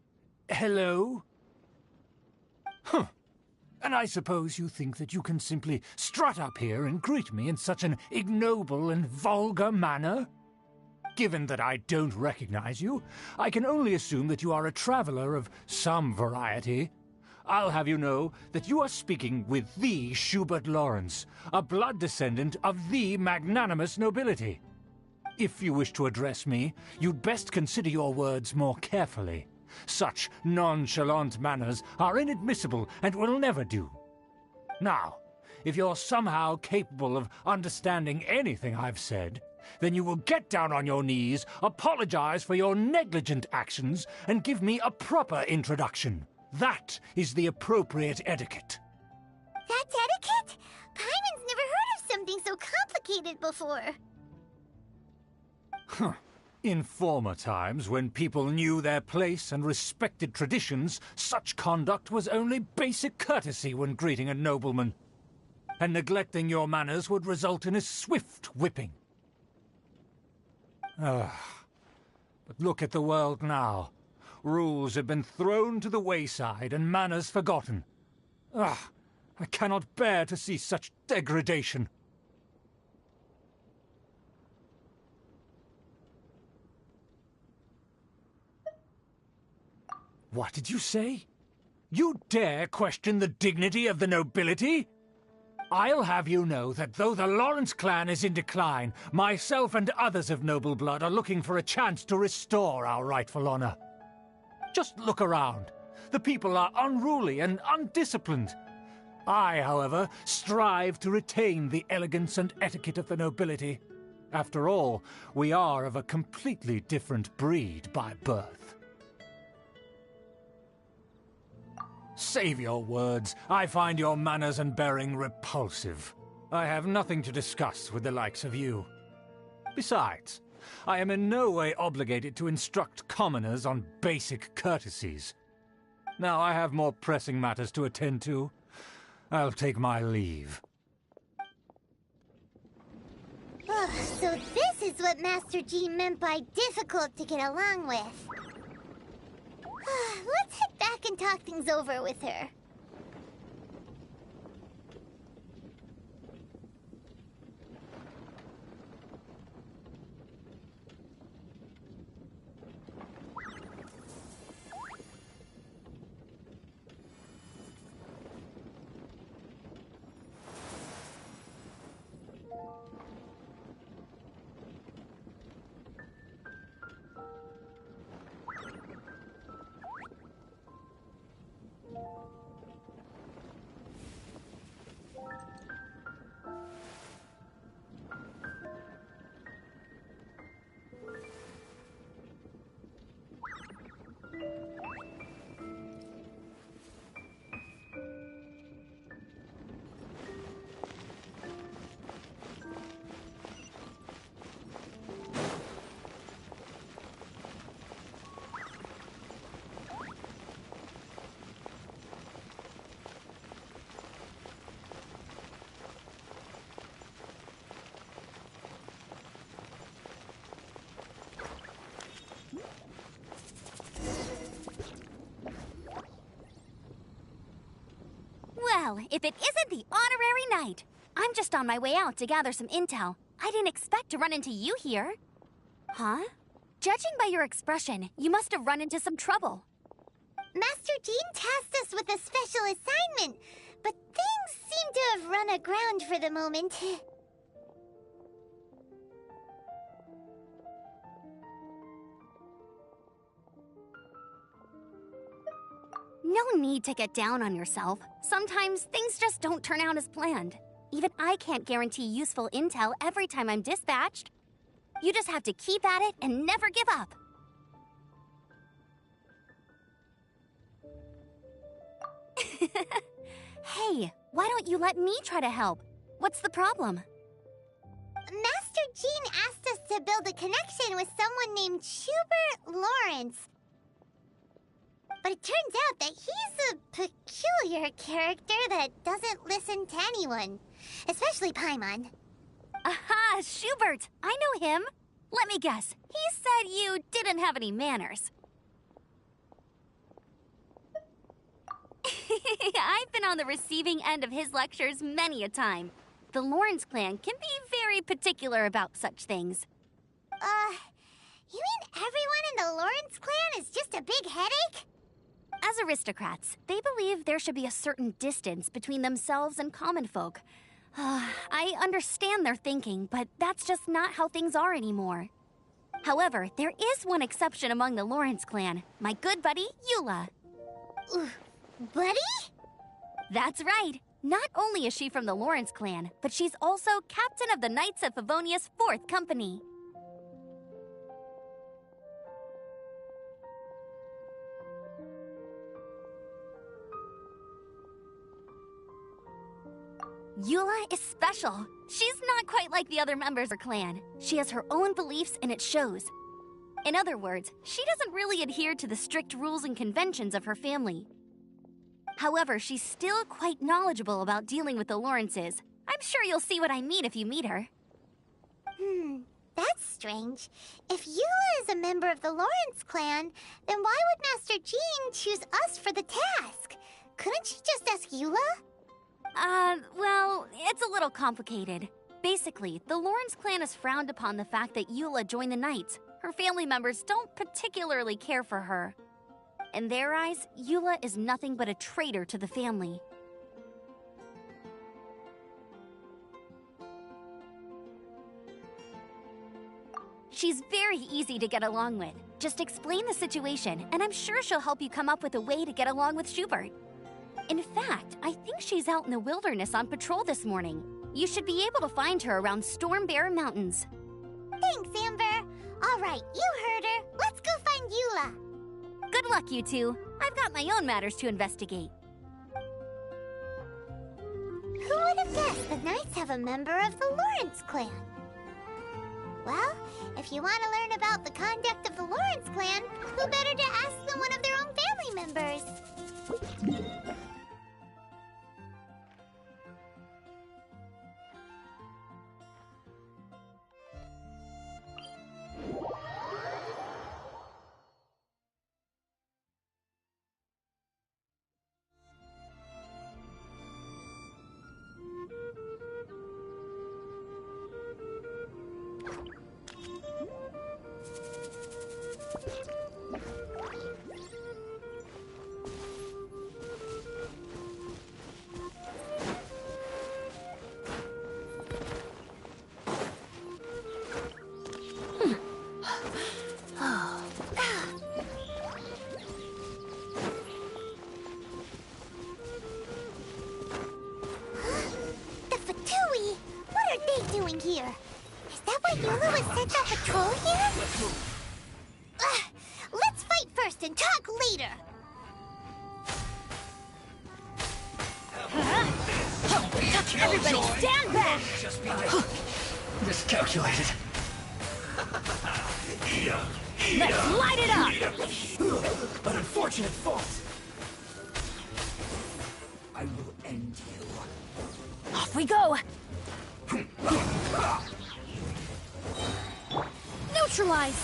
Hello? Huh. And I suppose you think that you can simply strut up here and greet me in such an ignoble and vulgar manner? Given that I don't recognize you, I can only assume that you are a traveler of some variety. I'll have you know that you are speaking with the Schubert Lawrence, a blood descendant of the magnanimous nobility. If you wish to address me, you'd best consider your words more carefully. Such nonchalant manners are inadmissible and will never do. Now, if you're somehow capable of understanding anything I've said, then you will get down on your knees, apologize for your negligent actions, and give me a proper introduction. That is the appropriate etiquette. That's etiquette? Paimon's never heard of something so complicated before. Huh. In former times, when people knew their place and respected traditions, such conduct was only basic courtesy when greeting a nobleman. And neglecting your manners would result in a swift whipping. But look at the world now. Rules have been thrown to the wayside and manners forgotten. I cannot bear to see such degradation. What did you say? You dare question the dignity of the nobility? I'll have you know that though the Lawrence clan is in decline, myself and others of noble blood are looking for a chance to restore our rightful honor. Just look around. The people are unruly and undisciplined. I, however, strive to retain the elegance and etiquette of the nobility. After all, we are of a completely different breed by birth. Save your words. I find your manners and bearing repulsive. I have nothing to discuss with the likes of you. Besides, I am in no way obligated to instruct commoners on basic courtesies. Now I have more pressing matters to attend to. I'll take my leave. So this is what Master G meant by difficult to get along with. Let's head back and talk things over with her. Well, if it isn't the honorary knight. I'm just on my way out to gather some intel. I didn't expect to run into you here. Huh? Judging by your expression, you must have run into some trouble. Master Jean tasked us with a special assignment, but things seem to have run aground for the moment. No need to get down on yourself. Sometimes things just don't turn out as planned. Even I can't guarantee useful intel every time I'm dispatched. You just have to keep at it and never give up. Hey, why don't you let me try to help? What's the problem? Master Jean asked us to build a connection with someone named Schubert Lawrence. But it turns out that he's a peculiar character that doesn't listen to anyone, especially Paimon. Aha, Schubert! I know him. Let me guess. He said you didn't have any manners. I've been on the receiving end of his lectures many a time. The Lawrence clan can be very particular about such things. You mean everyone in the Lawrence clan is just a big headache? As aristocrats, they believe there should be a certain distance between themselves and common folk. I understand their thinking, but that's just not how things are anymore. However, there is one exception among the Lawrence clan, my good buddy, Eula. Buddy? That's right. Not only is she from the Lawrence clan, but she's also captain of the Knights of Favonia's 4th Company. Eula is special. She's not quite like the other members of her clan. She has her own beliefs and it shows. In other words, she doesn't really adhere to the strict rules and conventions of her family. However, she's still quite knowledgeable about dealing with the Lawrences. I'm sure you'll see what I mean if you meet her. That's strange. If Eula is a member of the Lawrence clan, then why would Master Jean choose us for the task? Couldn't she just ask Eula? Well, it's a little complicated. Basically, the Lawrence clan has frowned upon the fact that Eula joined the Knights. Her family members don't particularly care for her. In their eyes, Eula is nothing but a traitor to the family. She's very easy to get along with. Just explain the situation, and I'm sure she'll help you come up with a way to get along with Schubert. In fact, I think she's out in the wilderness on patrol this morning. You should be able to find her around Storm Bear Mountains. Thanks, Amber. All right, you heard her. Let's go find Eula. Good luck, you two. I've got my own matters to investigate. Who would have guessed the Knights have a member of the Lawrence clan? Well, if you want to learn about the conduct of the Lawrence clan, who better to ask than one of their own family members? Here. Is that why Eula was sent on patrol here? Let's fight first and talk later. Everybody stand back! Miscalculated. Let's light it up! An unfortunate fault. I will end you. Off we go! Neutralize!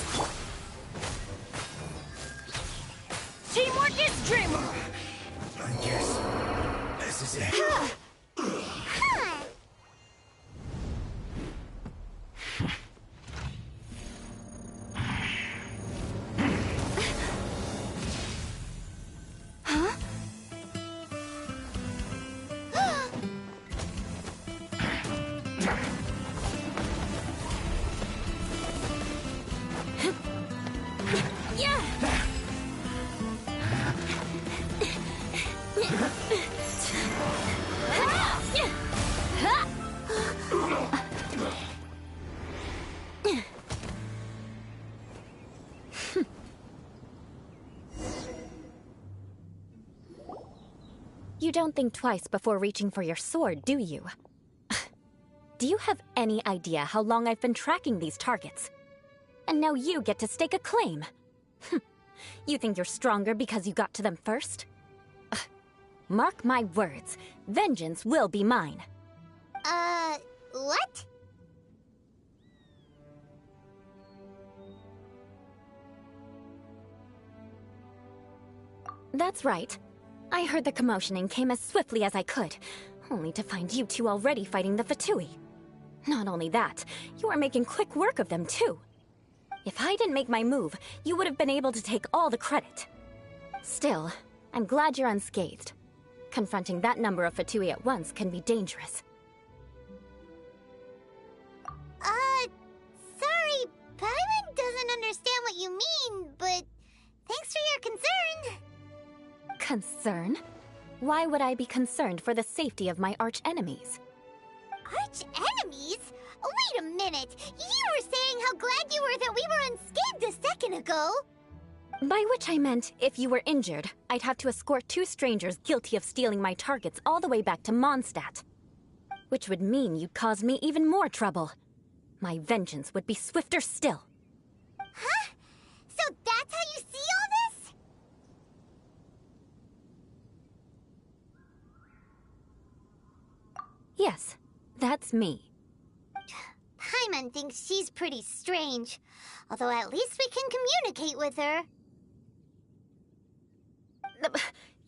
Teamwork is dreamwork! I guess this is it. You don't think twice before reaching for your sword, do you? Do you have any idea how long I've been tracking these targets? And now you get to stake a claim. You think you're stronger because you got to them first? Mark my words, vengeance will be mine. What? That's right. I heard the commotion and came as swiftly as I could, only to find you two already fighting the Fatui. Not only that, you are making quick work of them too. If I didn't make my move, you would have been able to take all the credit. Still, I'm glad you're unscathed. Confronting that number of Fatui at once can be dangerous. Sorry, Paimon doesn't understand what you mean, but thanks for your concern. Concern? Why would I be concerned for the safety of my arch-enemies? Arch-enemies? Wait a minute! You were saying how glad you were that we were unscathed a second ago! By which I meant, if you were injured, I'd have to escort 2 strangers guilty of stealing my targets all the way back to Mondstadt. Which would mean you'd cause me even more trouble. My vengeance would be swifter still. Huh? So that's how you see all this? Yes, that's me. Paimon thinks she's pretty strange. Although at least we can communicate with her.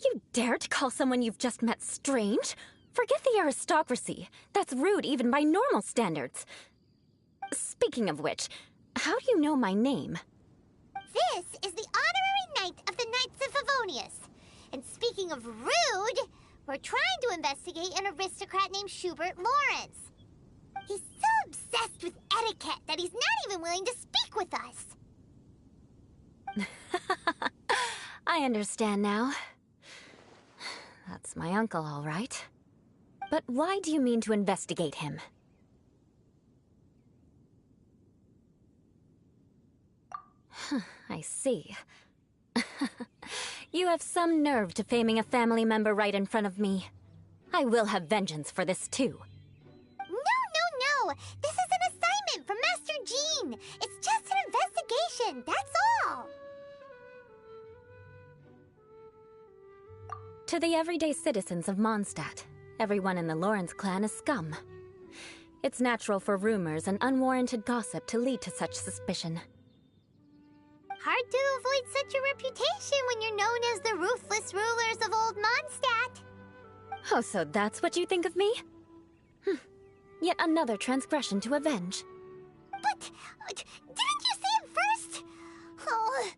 You dare to call someone you've just met strange? Forget the aristocracy. That's rude even by normal standards. Speaking of which, how do you know my name? This is the honorary knight of the Knights of Favonius. And speaking of rude, we're trying to investigate an aristocrat named Schubert Lawrence. He's so obsessed with etiquette that he's not even willing to speak with us. I understand now. That's my uncle, all right. But why do you mean to investigate him? I see. You have some nerve to faming a family member right in front of me. I will have vengeance for this too. No! This is an assignment from Master Jean! It's just an investigation, that's all! To the everyday citizens of Mondstadt, everyone in the Lawrence clan is scum. It's natural for rumors and unwarranted gossip to lead to such suspicion. Hard to avoid such a reputation when you're known as the ruthless rulers of Old Mondstadt. Oh, so that's what you think of me? Yet another transgression to avenge. But, didn't you say it first? Oh.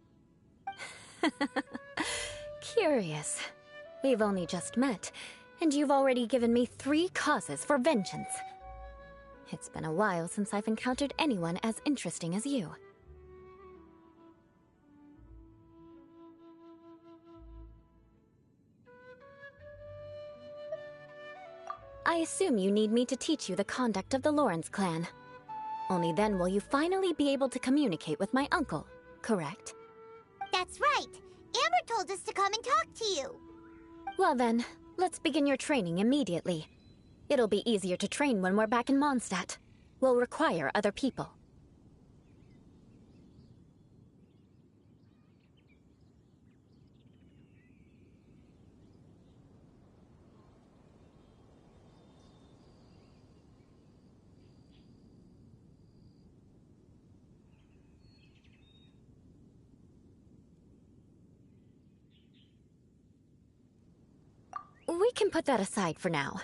Curious. We've only just met, and you've already given me 3 causes for vengeance. It's been a while since I've encountered anyone as interesting as you. I assume you need me to teach you the conduct of the Lawrence clan. Only then will you finally be able to communicate with my uncle, correct? That's right. Amber told us to come and talk to you. Well then, let's begin your training immediately. It'll be easier to train when we're back in Mondstadt. We'll require other people. We can put that aside for now.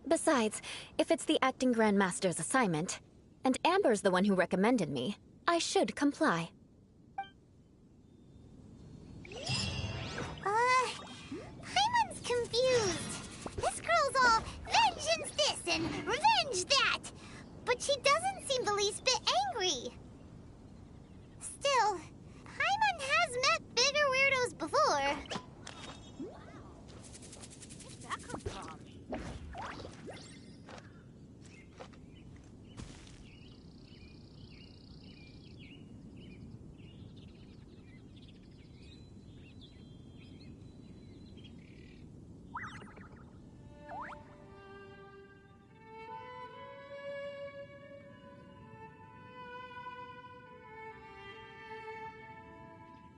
Besides, if it's the acting Grandmaster's assignment, and Amber's the one who recommended me, I should comply. Paimon's confused. This girl's all vengeance this and revenge that. But she doesn't seem the least bit angry. Still, Paimon has met bigger weirdos before.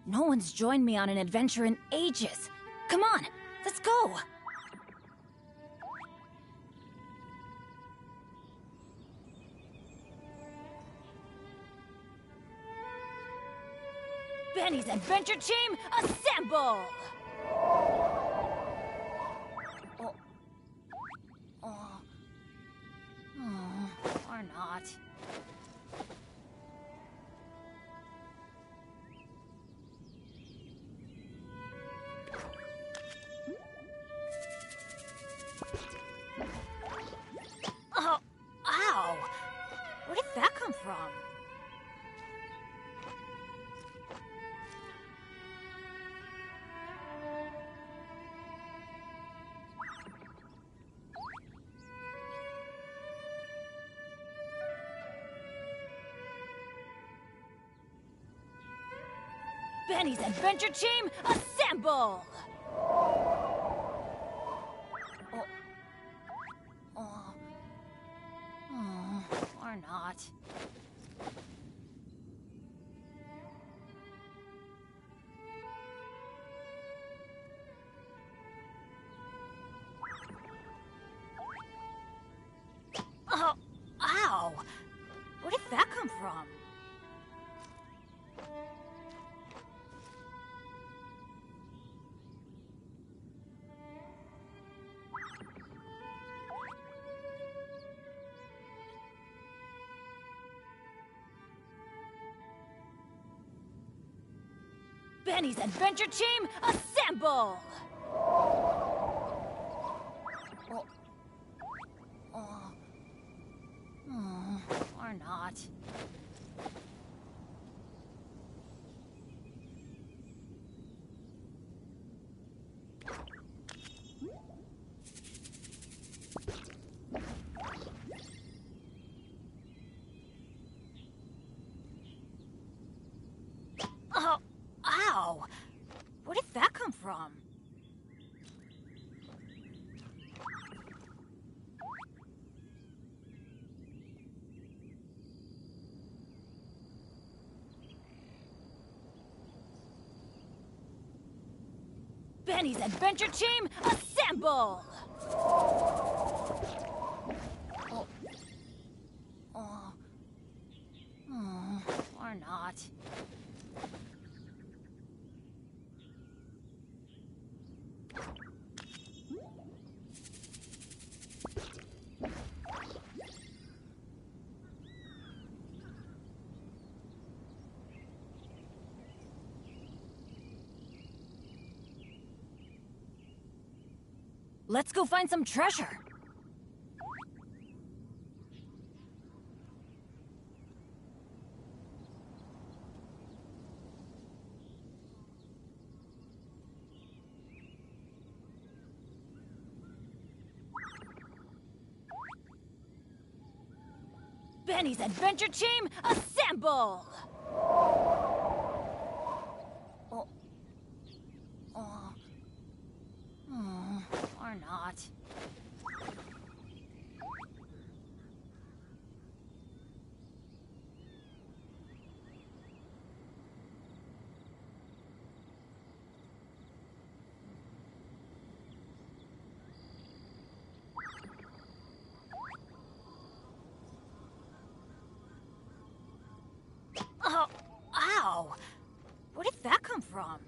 No one's joined me on an adventure in ages. Come on, let's go! Benny's Adventure Team, assemble! Or not. Oh, ow! Where did that come from? Benny's Adventure Team, assemble! Or not. Oh, ow! Where did that come from? Benny's Adventure Team, assemble! Or not. Oh, ow! Where did that come from? Benny's Adventure Team, assemble! Or not. Let's go find some treasure. Benny's Adventure Team, assemble! Or not. Oh, ow! Where did that come from?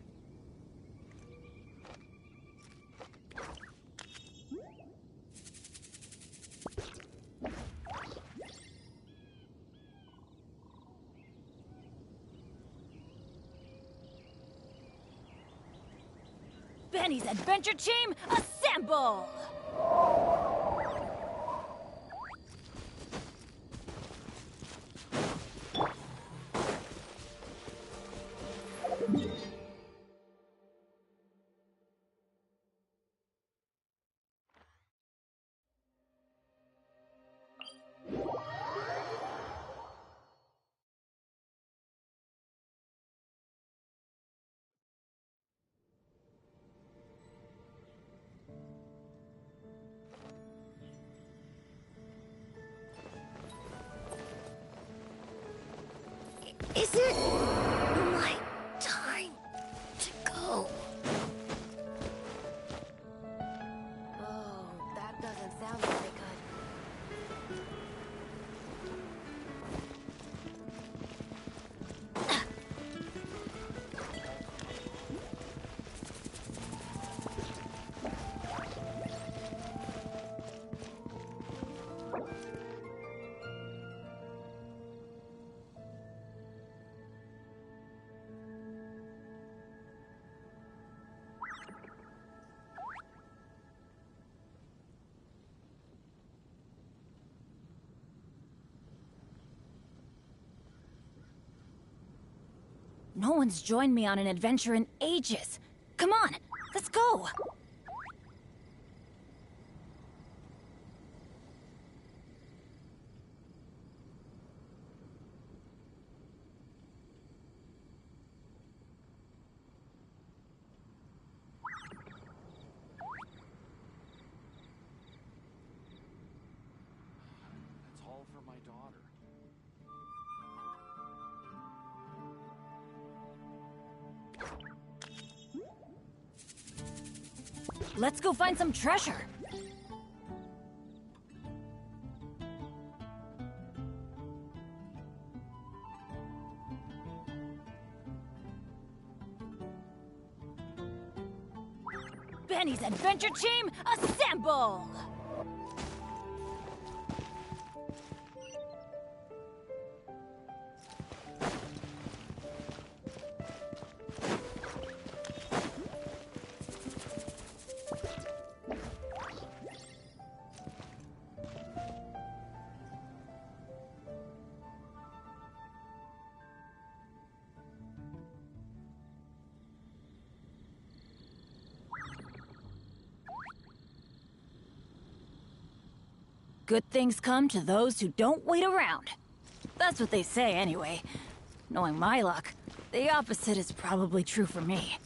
Benny's Adventure Team, assemble! No one's joined me on an adventure in ages. Come on, let's go! That's all for my daughter. Let's go find some treasure! Benny's adventure team, assemble! Good things come to those who don't wait around. That's what they say anyway. Knowing my luck, the opposite is probably true for me.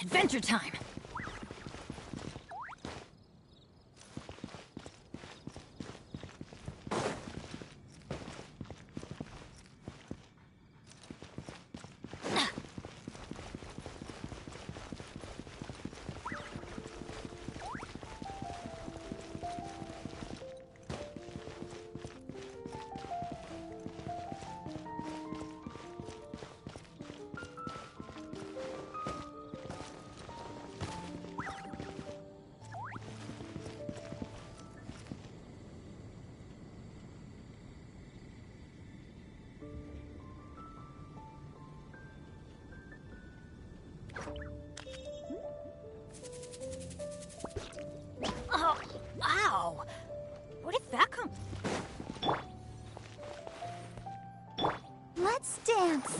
Adventure time! Oh, ow! Where did that come? Let's dance.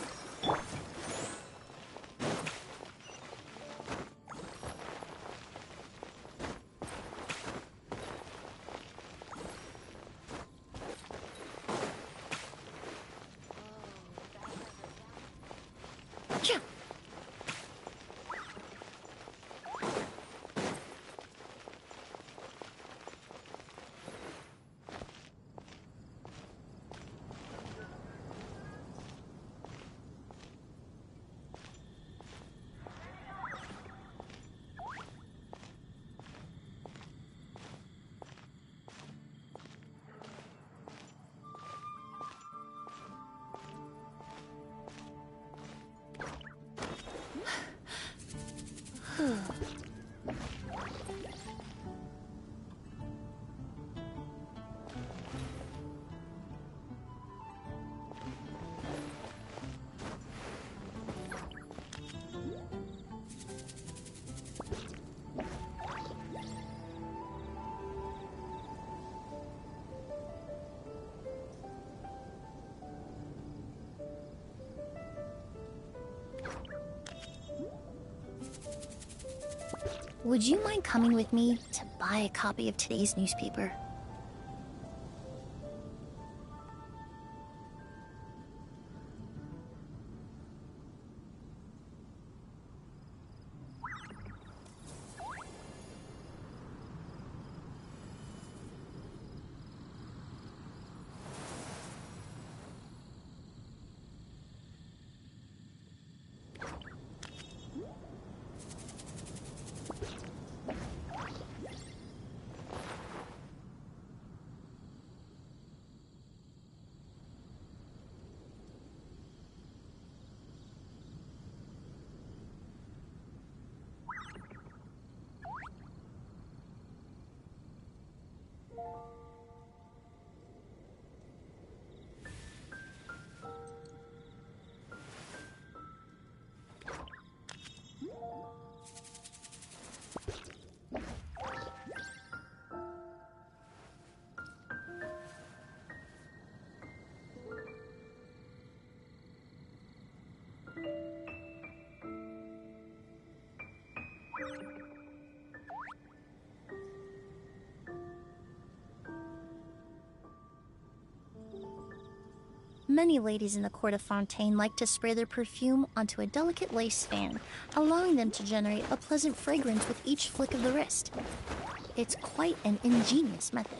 Would you mind coming with me to buy a copy of today's newspaper? Many ladies in the court of Fontaine like to spray their perfume onto a delicate lace fan, allowing them to generate a pleasant fragrance with each flick of the wrist. It's quite an ingenious method.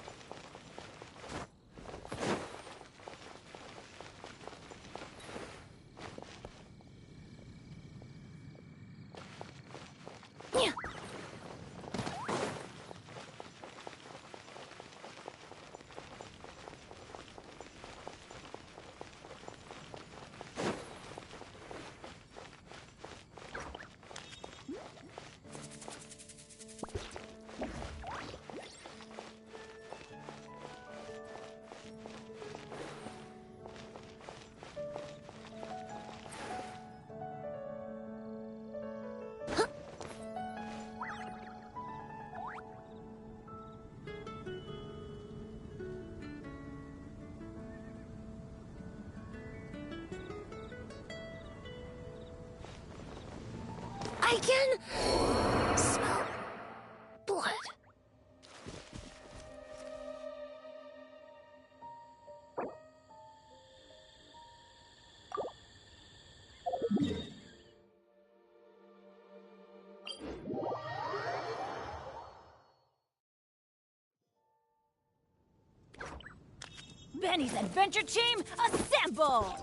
I can smell blood. Benny's adventure team, assemble!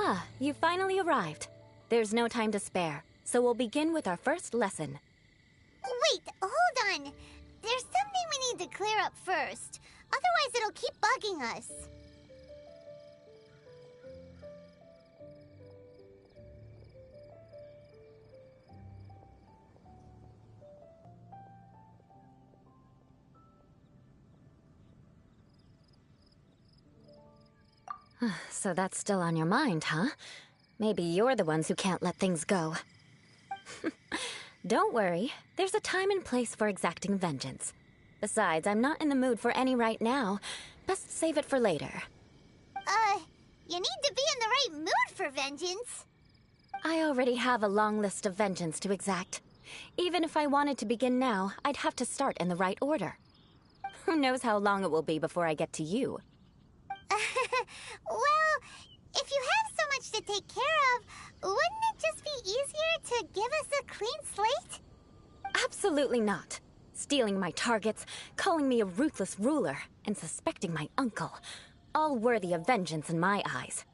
Ah, you finally arrived. There's no time to spare, so we'll begin with our first lesson. Wait, hold on. There's something we need to clear up first. Otherwise, it'll keep bugging us. So that's still on your mind, huh? Maybe you're the ones who can't let things go. Don't worry, there's a time and place for exacting vengeance. Besides, I'm not in the mood for any right now. Best save it for later. You need to be in the right mood for vengeance. I already have a long list of vengeance to exact. Even if I wanted to begin now, I'd have to start in the right order. Who knows how long it will be before I get to you? Well, if you have so much to take care of, wouldn't it just be easier to give us a clean slate? Absolutely not. Stealing my targets, calling me a ruthless ruler, and suspecting my uncle. All worthy of vengeance in my eyes.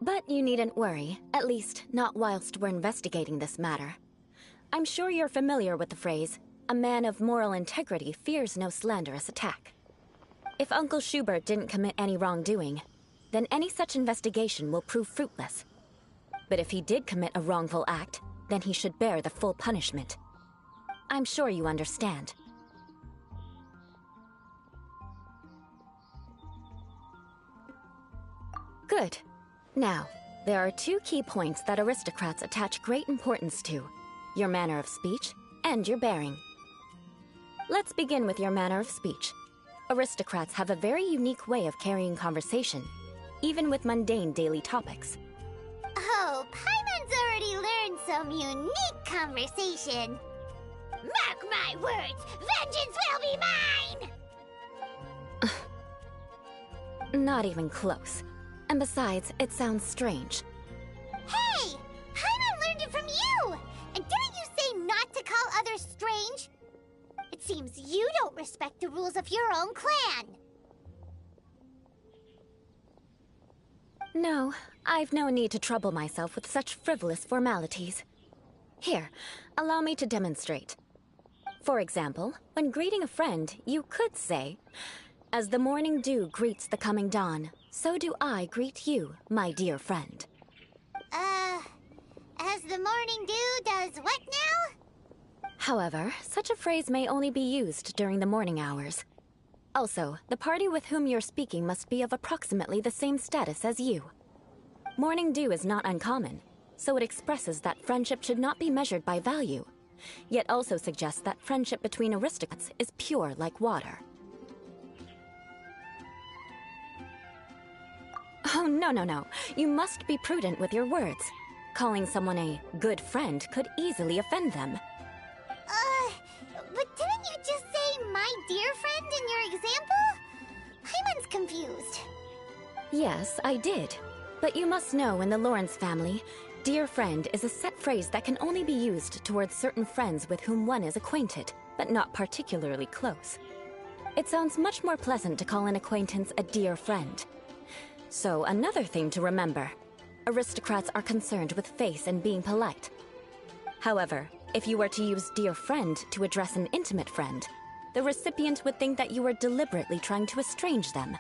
But you needn't worry, at least not whilst we're investigating this matter. I'm sure you're familiar with the phrase, a man of moral integrity fears no slanderous attack. If Uncle Schubert didn't commit any wrongdoing, then any such investigation will prove fruitless. But if he did commit a wrongful act, then he should bear the full punishment. I'm sure you understand. Good. Now, there are two key points that aristocrats attach great importance to: your manner of speech and your bearing. Let's begin with your manner of speech. Aristocrats have a very unique way of carrying conversation, even with mundane daily topics. Oh, Paimon's already learned some unique conversation. Mark my words, vengeance will be mine! Not even close. And besides, it sounds strange. Hey! Paimon learned it from you! And didn't you say not to call others strange? It seems you don't respect the rules of your own clan. No, I've no need to trouble myself with such frivolous formalities. Here, allow me to demonstrate. For example, when greeting a friend, you could say, "As the morning dew greets the coming dawn, so do I greet you, my dear friend." As the morning dew does what now? However, such a phrase may only be used during the morning hours. Also, the party with whom you're speaking must be of approximately the same status as you. Morning dew is not uncommon, so it expresses that friendship should not be measured by value, yet also suggests that friendship between aristocrats is pure like water. Oh, no. You must be prudent with your words. Calling someone a good friend could easily offend them. But didn't you just say my dear friend in your example? Paimon's confused. Yes, I did. But you must know in the Lawrence family, dear friend is a set phrase that can only be used towards certain friends with whom one is acquainted, but not particularly close. It sounds much more pleasant to call an acquaintance a dear friend. So, another thing to remember. Aristocrats are concerned with face and being polite. However, if you were to use dear friend to address an intimate friend, the recipient would think that you were deliberately trying to estrange them.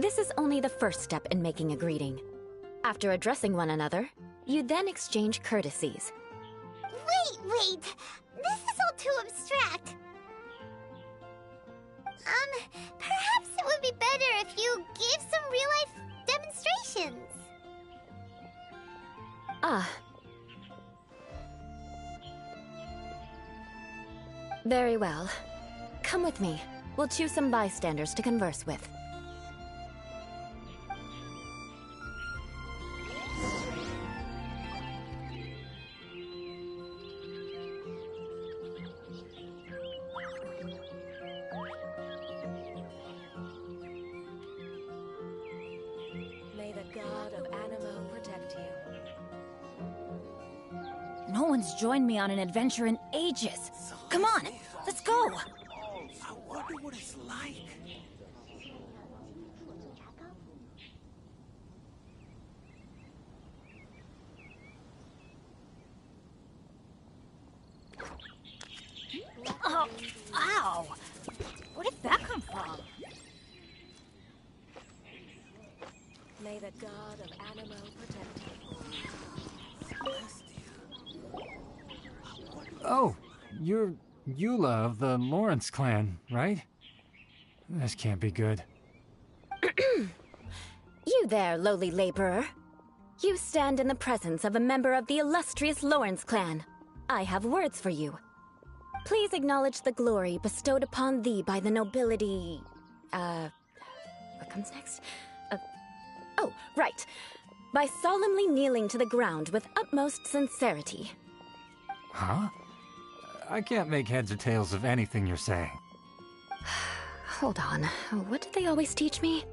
This is only the first step in making a greeting. After addressing one another, you then exchange courtesies. Wait! This is all too abstract. Perhaps it would be better if you gave some real-life demonstrations. Ah. Very well. Come with me. We'll choose some bystanders to converse with. No one's joined me on an adventure in ages. Come on, let's go. I wonder what it's like. Oh, ow! Where did that come from? May the god of Animo protect you. Oh, you're Eula of the Lawrence clan, right? This can't be good. You there, lowly laborer. You stand in the presence of a member of the illustrious Lawrence clan. I have words for you. Please acknowledge the glory bestowed upon thee by the nobility... what comes next? Oh, right. By solemnly kneeling to the ground with utmost sincerity. Huh? I can't make heads or tails of anything you're saying. Hold on. What did they always teach me?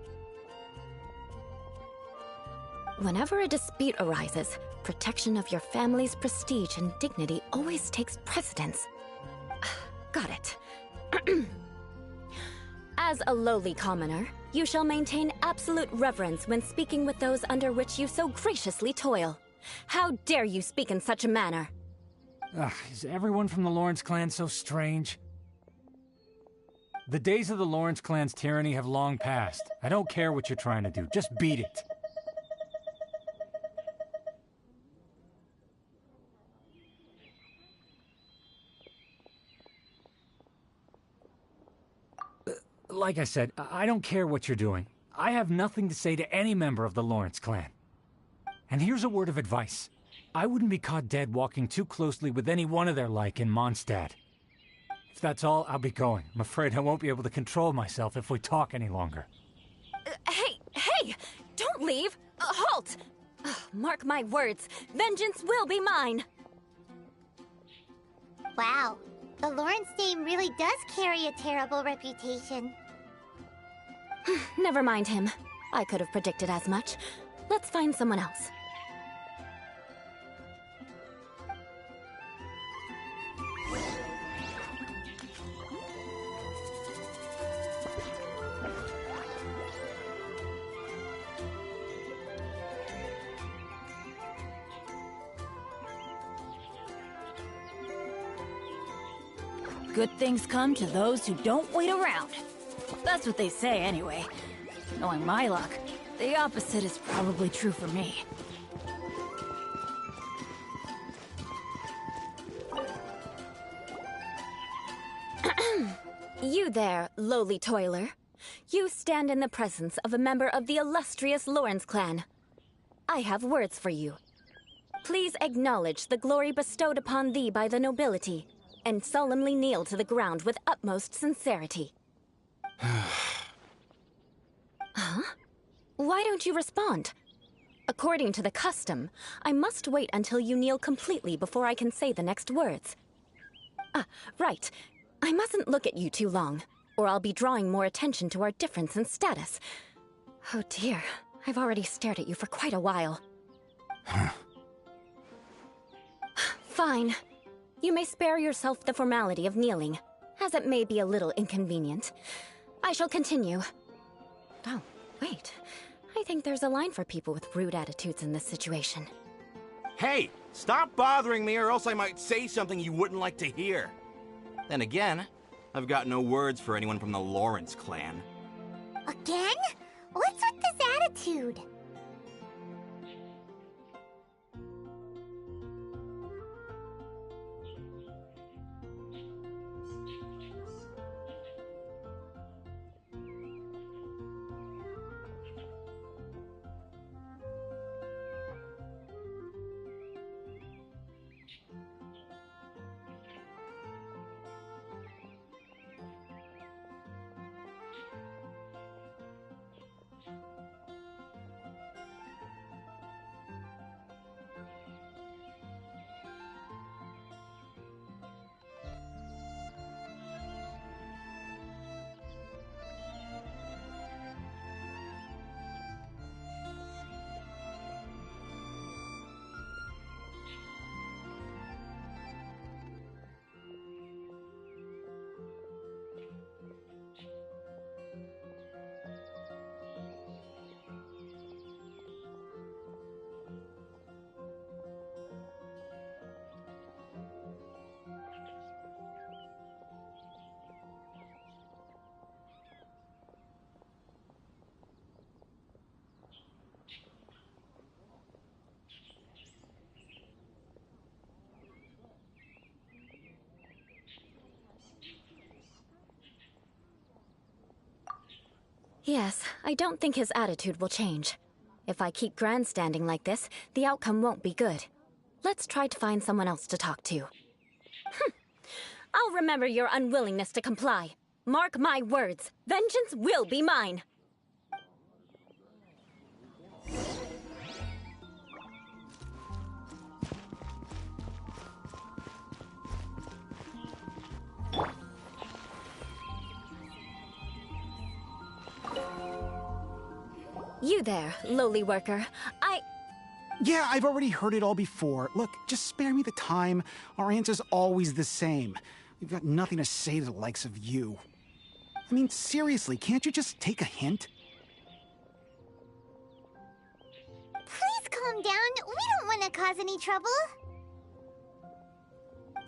Whenever a dispute arises, protection of your family's prestige and dignity always takes precedence. Got it. As a lowly commoner, you shall maintain absolute reverence when speaking with those under which you so graciously toil. How dare you speak in such a manner? Ugh, is everyone from the Lawrence clan so strange? The days of the Lawrence clan's tyranny have long passed. I don't care what you're trying to do, just beat it. Like I said, I don't care what you're doing. I have nothing to say to any member of the Lawrence clan. And here's a word of advice. I wouldn't be caught dead walking too closely with any one of their like in Mondstadt. If that's all, I'll be going. I'm afraid I won't be able to control myself if we talk any longer. Hey! Don't leave! Halt! Mark my words, vengeance will be mine! Wow, the Lawrence name really does carry a terrible reputation. Never mind him. I could have predicted as much. Let's find someone else. Good things come to those who don't wait around. That's what they say anyway. Knowing my luck, the opposite is probably true for me. You there, lowly toiler. You stand in the presence of a member of the illustrious Lawrence clan. I have words for you. Please acknowledge the glory bestowed upon thee by the nobility, and solemnly kneel to the ground with utmost sincerity. Huh? Why don't you respond? According to the custom, I must wait until you kneel completely before I can say the next words. Ah, right. I mustn't look at you too long, or I'll be drawing more attention to our difference in status. Oh dear, I've already stared at you for quite a while. Fine. You may spare yourself the formality of kneeling, as it may be a little inconvenient. I shall continue. Oh, wait. I think there's a line for people with rude attitudes in this situation. Hey, stop bothering me or else I might say something you wouldn't like to hear. Then again, I've got no words for anyone from the Lawrence clan. Again? What's with this attitude? Yes, I don't think his attitude will change. If I keep grandstanding like this, the outcome won't be good. Let's try to find someone else to talk to. I'll remember your unwillingness to comply. Mark my words, vengeance will be mine. You there, lowly worker. Yeah, I've already heard it all before. Look, just spare me the time. Our answer's always the same. We've got nothing to say to the likes of you. I mean, seriously, can't you just take a hint? Please calm down. We don't want to cause any trouble.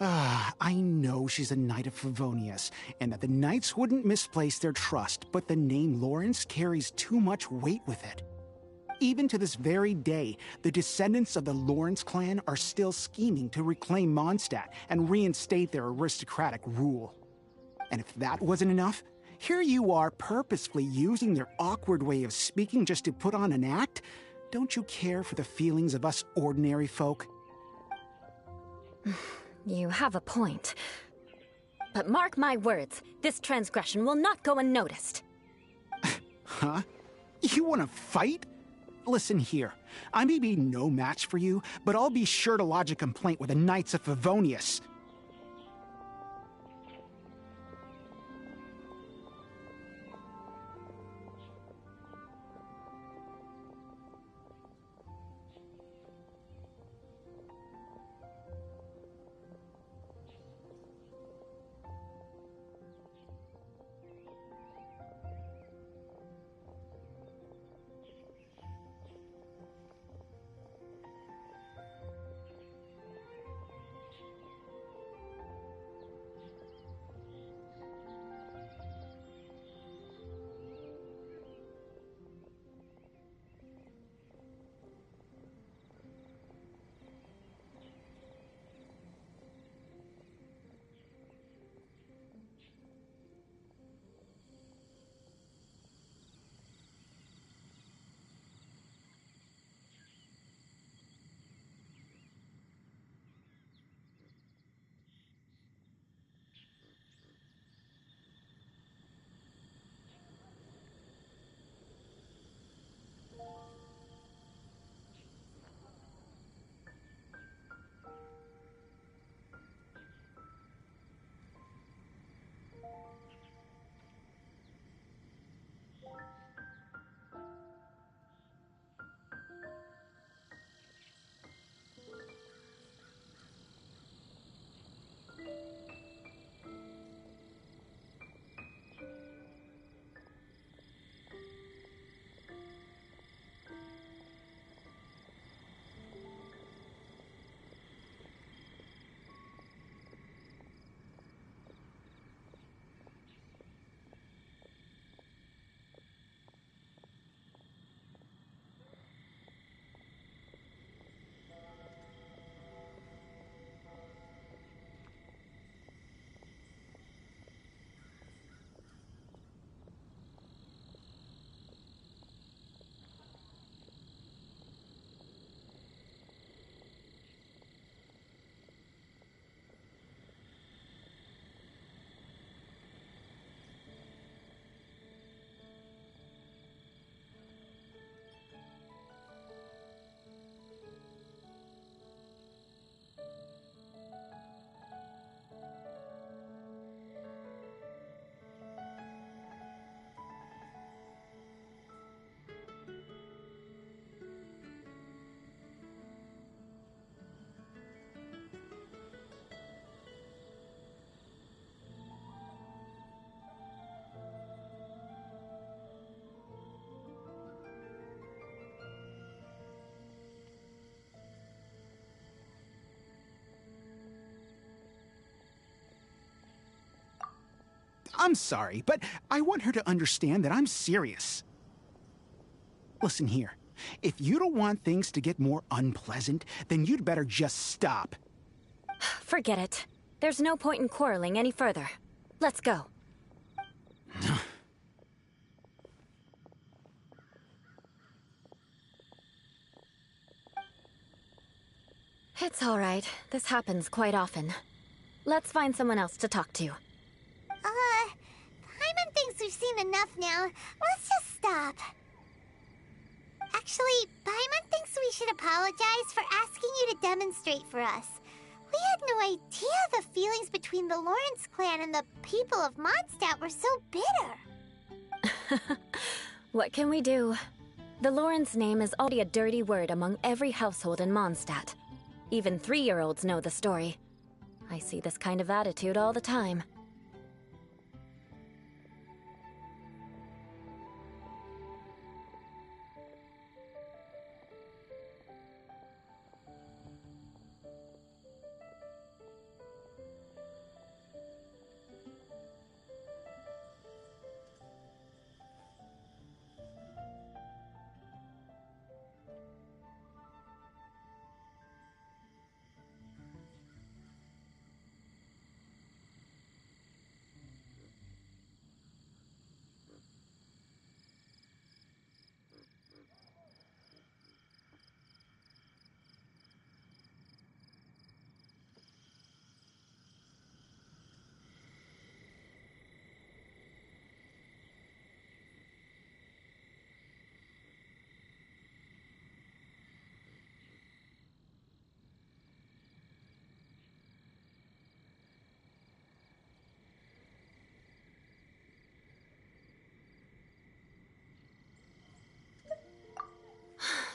I know she's a Knight of Favonius, and that the Knights wouldn't misplace their trust, but the name Lawrence carries too much weight with it. Even to this very day, the descendants of the Lawrence clan are still scheming to reclaim Mondstadt and reinstate their aristocratic rule. And if that wasn't enough, here you are purposefully using their awkward way of speaking just to put on an act? Don't you care for the feelings of us ordinary folk? You have a point. But mark my words, this transgression will not go unnoticed. Huh? You want to fight? Listen here, I may be no match for you, but I'll be sure to lodge a complaint with the Knights of Favonius. I'm sorry, but I want her to understand that I'm serious. Listen here, if you don't want things to get more unpleasant, then you'd better just stop. Forget it. There's no point in quarreling any further. Let's go. It's all right. This happens quite often. Let's find someone else to talk to. Paimon thinks we've seen enough now. Let's just stop. Actually, Paimon thinks we should apologize for asking you to demonstrate for us. We had no idea the feelings between the Lawrence clan and the people of Mondstadt were so bitter. What can we do? The Lawrence name is already a dirty word among every household in Mondstadt. Even 3-year-olds know the story. I see this kind of attitude all the time.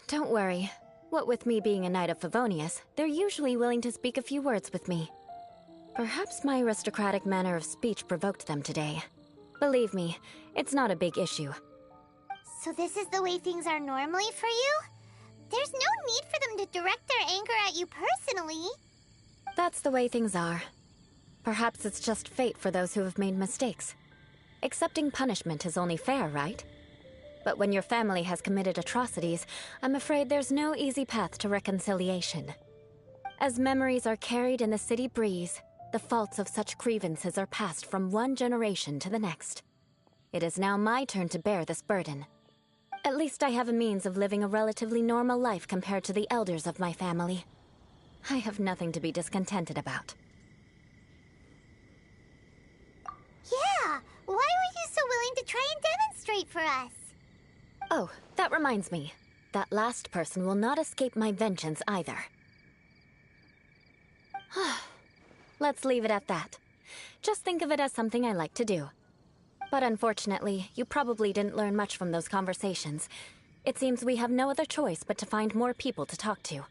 Don't worry. What with me being a Knight of Favonius, they're usually willing to speak a few words with me. Perhaps my aristocratic manner of speech provoked them today. Believe me, it's not a big issue. So this is the way things are normally for you? There's no need for them to direct their anger at you personally. That's the way things are. Perhaps it's just fate for those who have made mistakes. Accepting punishment is only fair, right? But when your family has committed atrocities, I'm afraid there's no easy path to reconciliation. As memories are carried in the city breeze, the faults of such grievances are passed from one generation to the next. It is now my turn to bear this burden. At least I have a means of living a relatively normal life compared to the elders of my family. I have nothing to be discontented about. Yeah, why were you so willing to try and demonstrate for us? Oh, that reminds me. That last person will not escape my vengeance either. Let's leave it at that. Just think of it as something I like to do. But unfortunately, you probably didn't learn much from those conversations. It seems we have no other choice but to find more people to talk to. No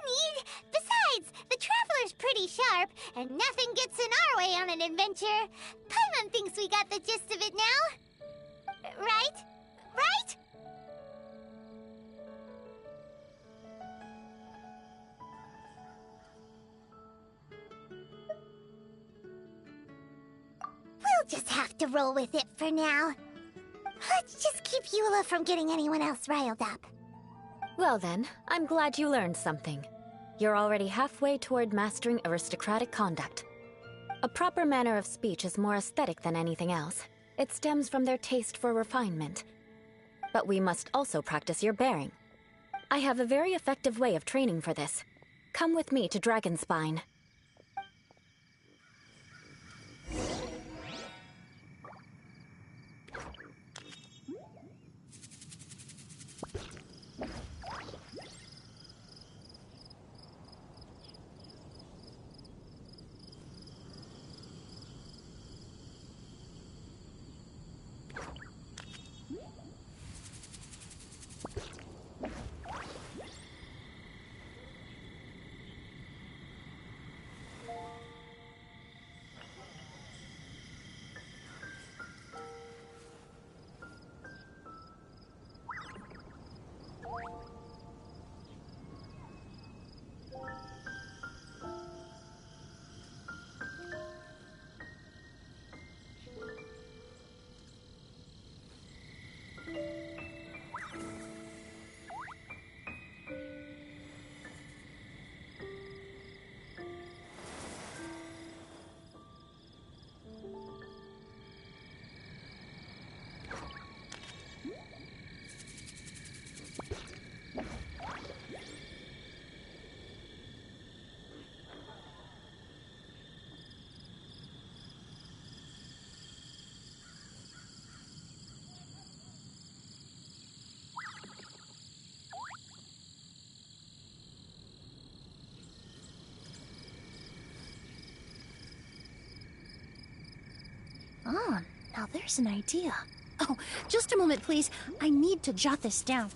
need! Besides, the Traveler's pretty sharp, and nothing gets in our way on an adventure. Paimon thinks we got the gist of it now. Right? Right? We'll just have to roll with it for now. Let's just keep Eula from getting anyone else riled up. Well then, I'm glad you learned something. You're already halfway toward mastering aristocratic conduct. A proper manner of speech is more aesthetic than anything else. It stems from their taste for refinement. But we must also practice your bearing. I have a very effective way of training for this. Come with me to Dragonspine. there's an idea. Oh, just a moment, please. I need to jot this down.